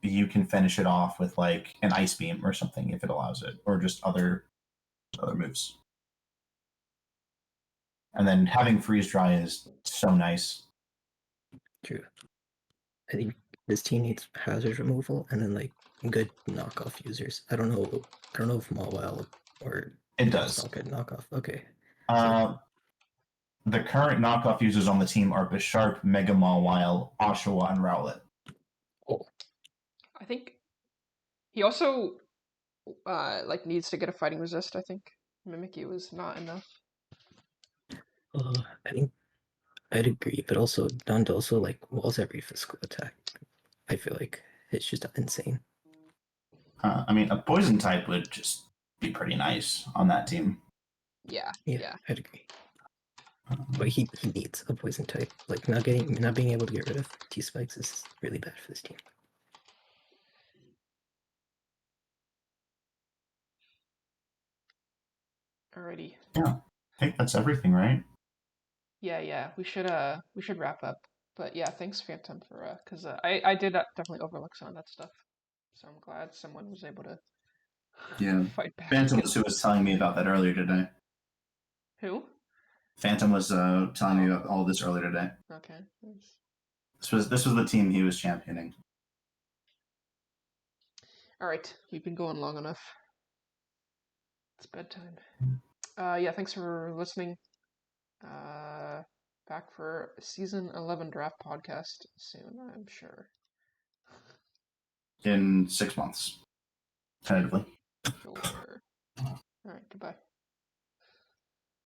you can finish it off with like an Ice Beam or something if it allows it, or just other moves. And then having Freeze Dry is so nice. True. I think this team needs hazard removal and then like good knockoff users. I don't know if Mawile or it does good knockoff. Okay. The current knockoff users on the team are Bisharp, Mega Mawile, Oshawa, and Rowlet. Oh. I think he also needs to get a fighting resist. I think Mimikyu is not enough. I think I'd agree, but also Dondoso like walls every physical attack. I feel like it's just insane. I mean, a poison type would just be pretty nice on that team. Yeah, I'd agree. But he needs a poison type. Like not being able to get rid of T-Spikes is really bad for this team. Alrighty. Yeah, I think that's everything, right? Yeah. We should wrap up. But yeah, thanks Phantom for because I did definitely overlook some of that stuff. So I'm glad someone was able to fight back. Phantom was telling me about that earlier today. Who? Phantom was telling me about all this earlier today. Okay. Nice. This was the team he was championing. All right, we've been going long enough. It's bedtime. Yeah, thanks for listening. Back for season 11 draft podcast soon, I'm sure. In 6 months, tentatively. Sure. All right, goodbye.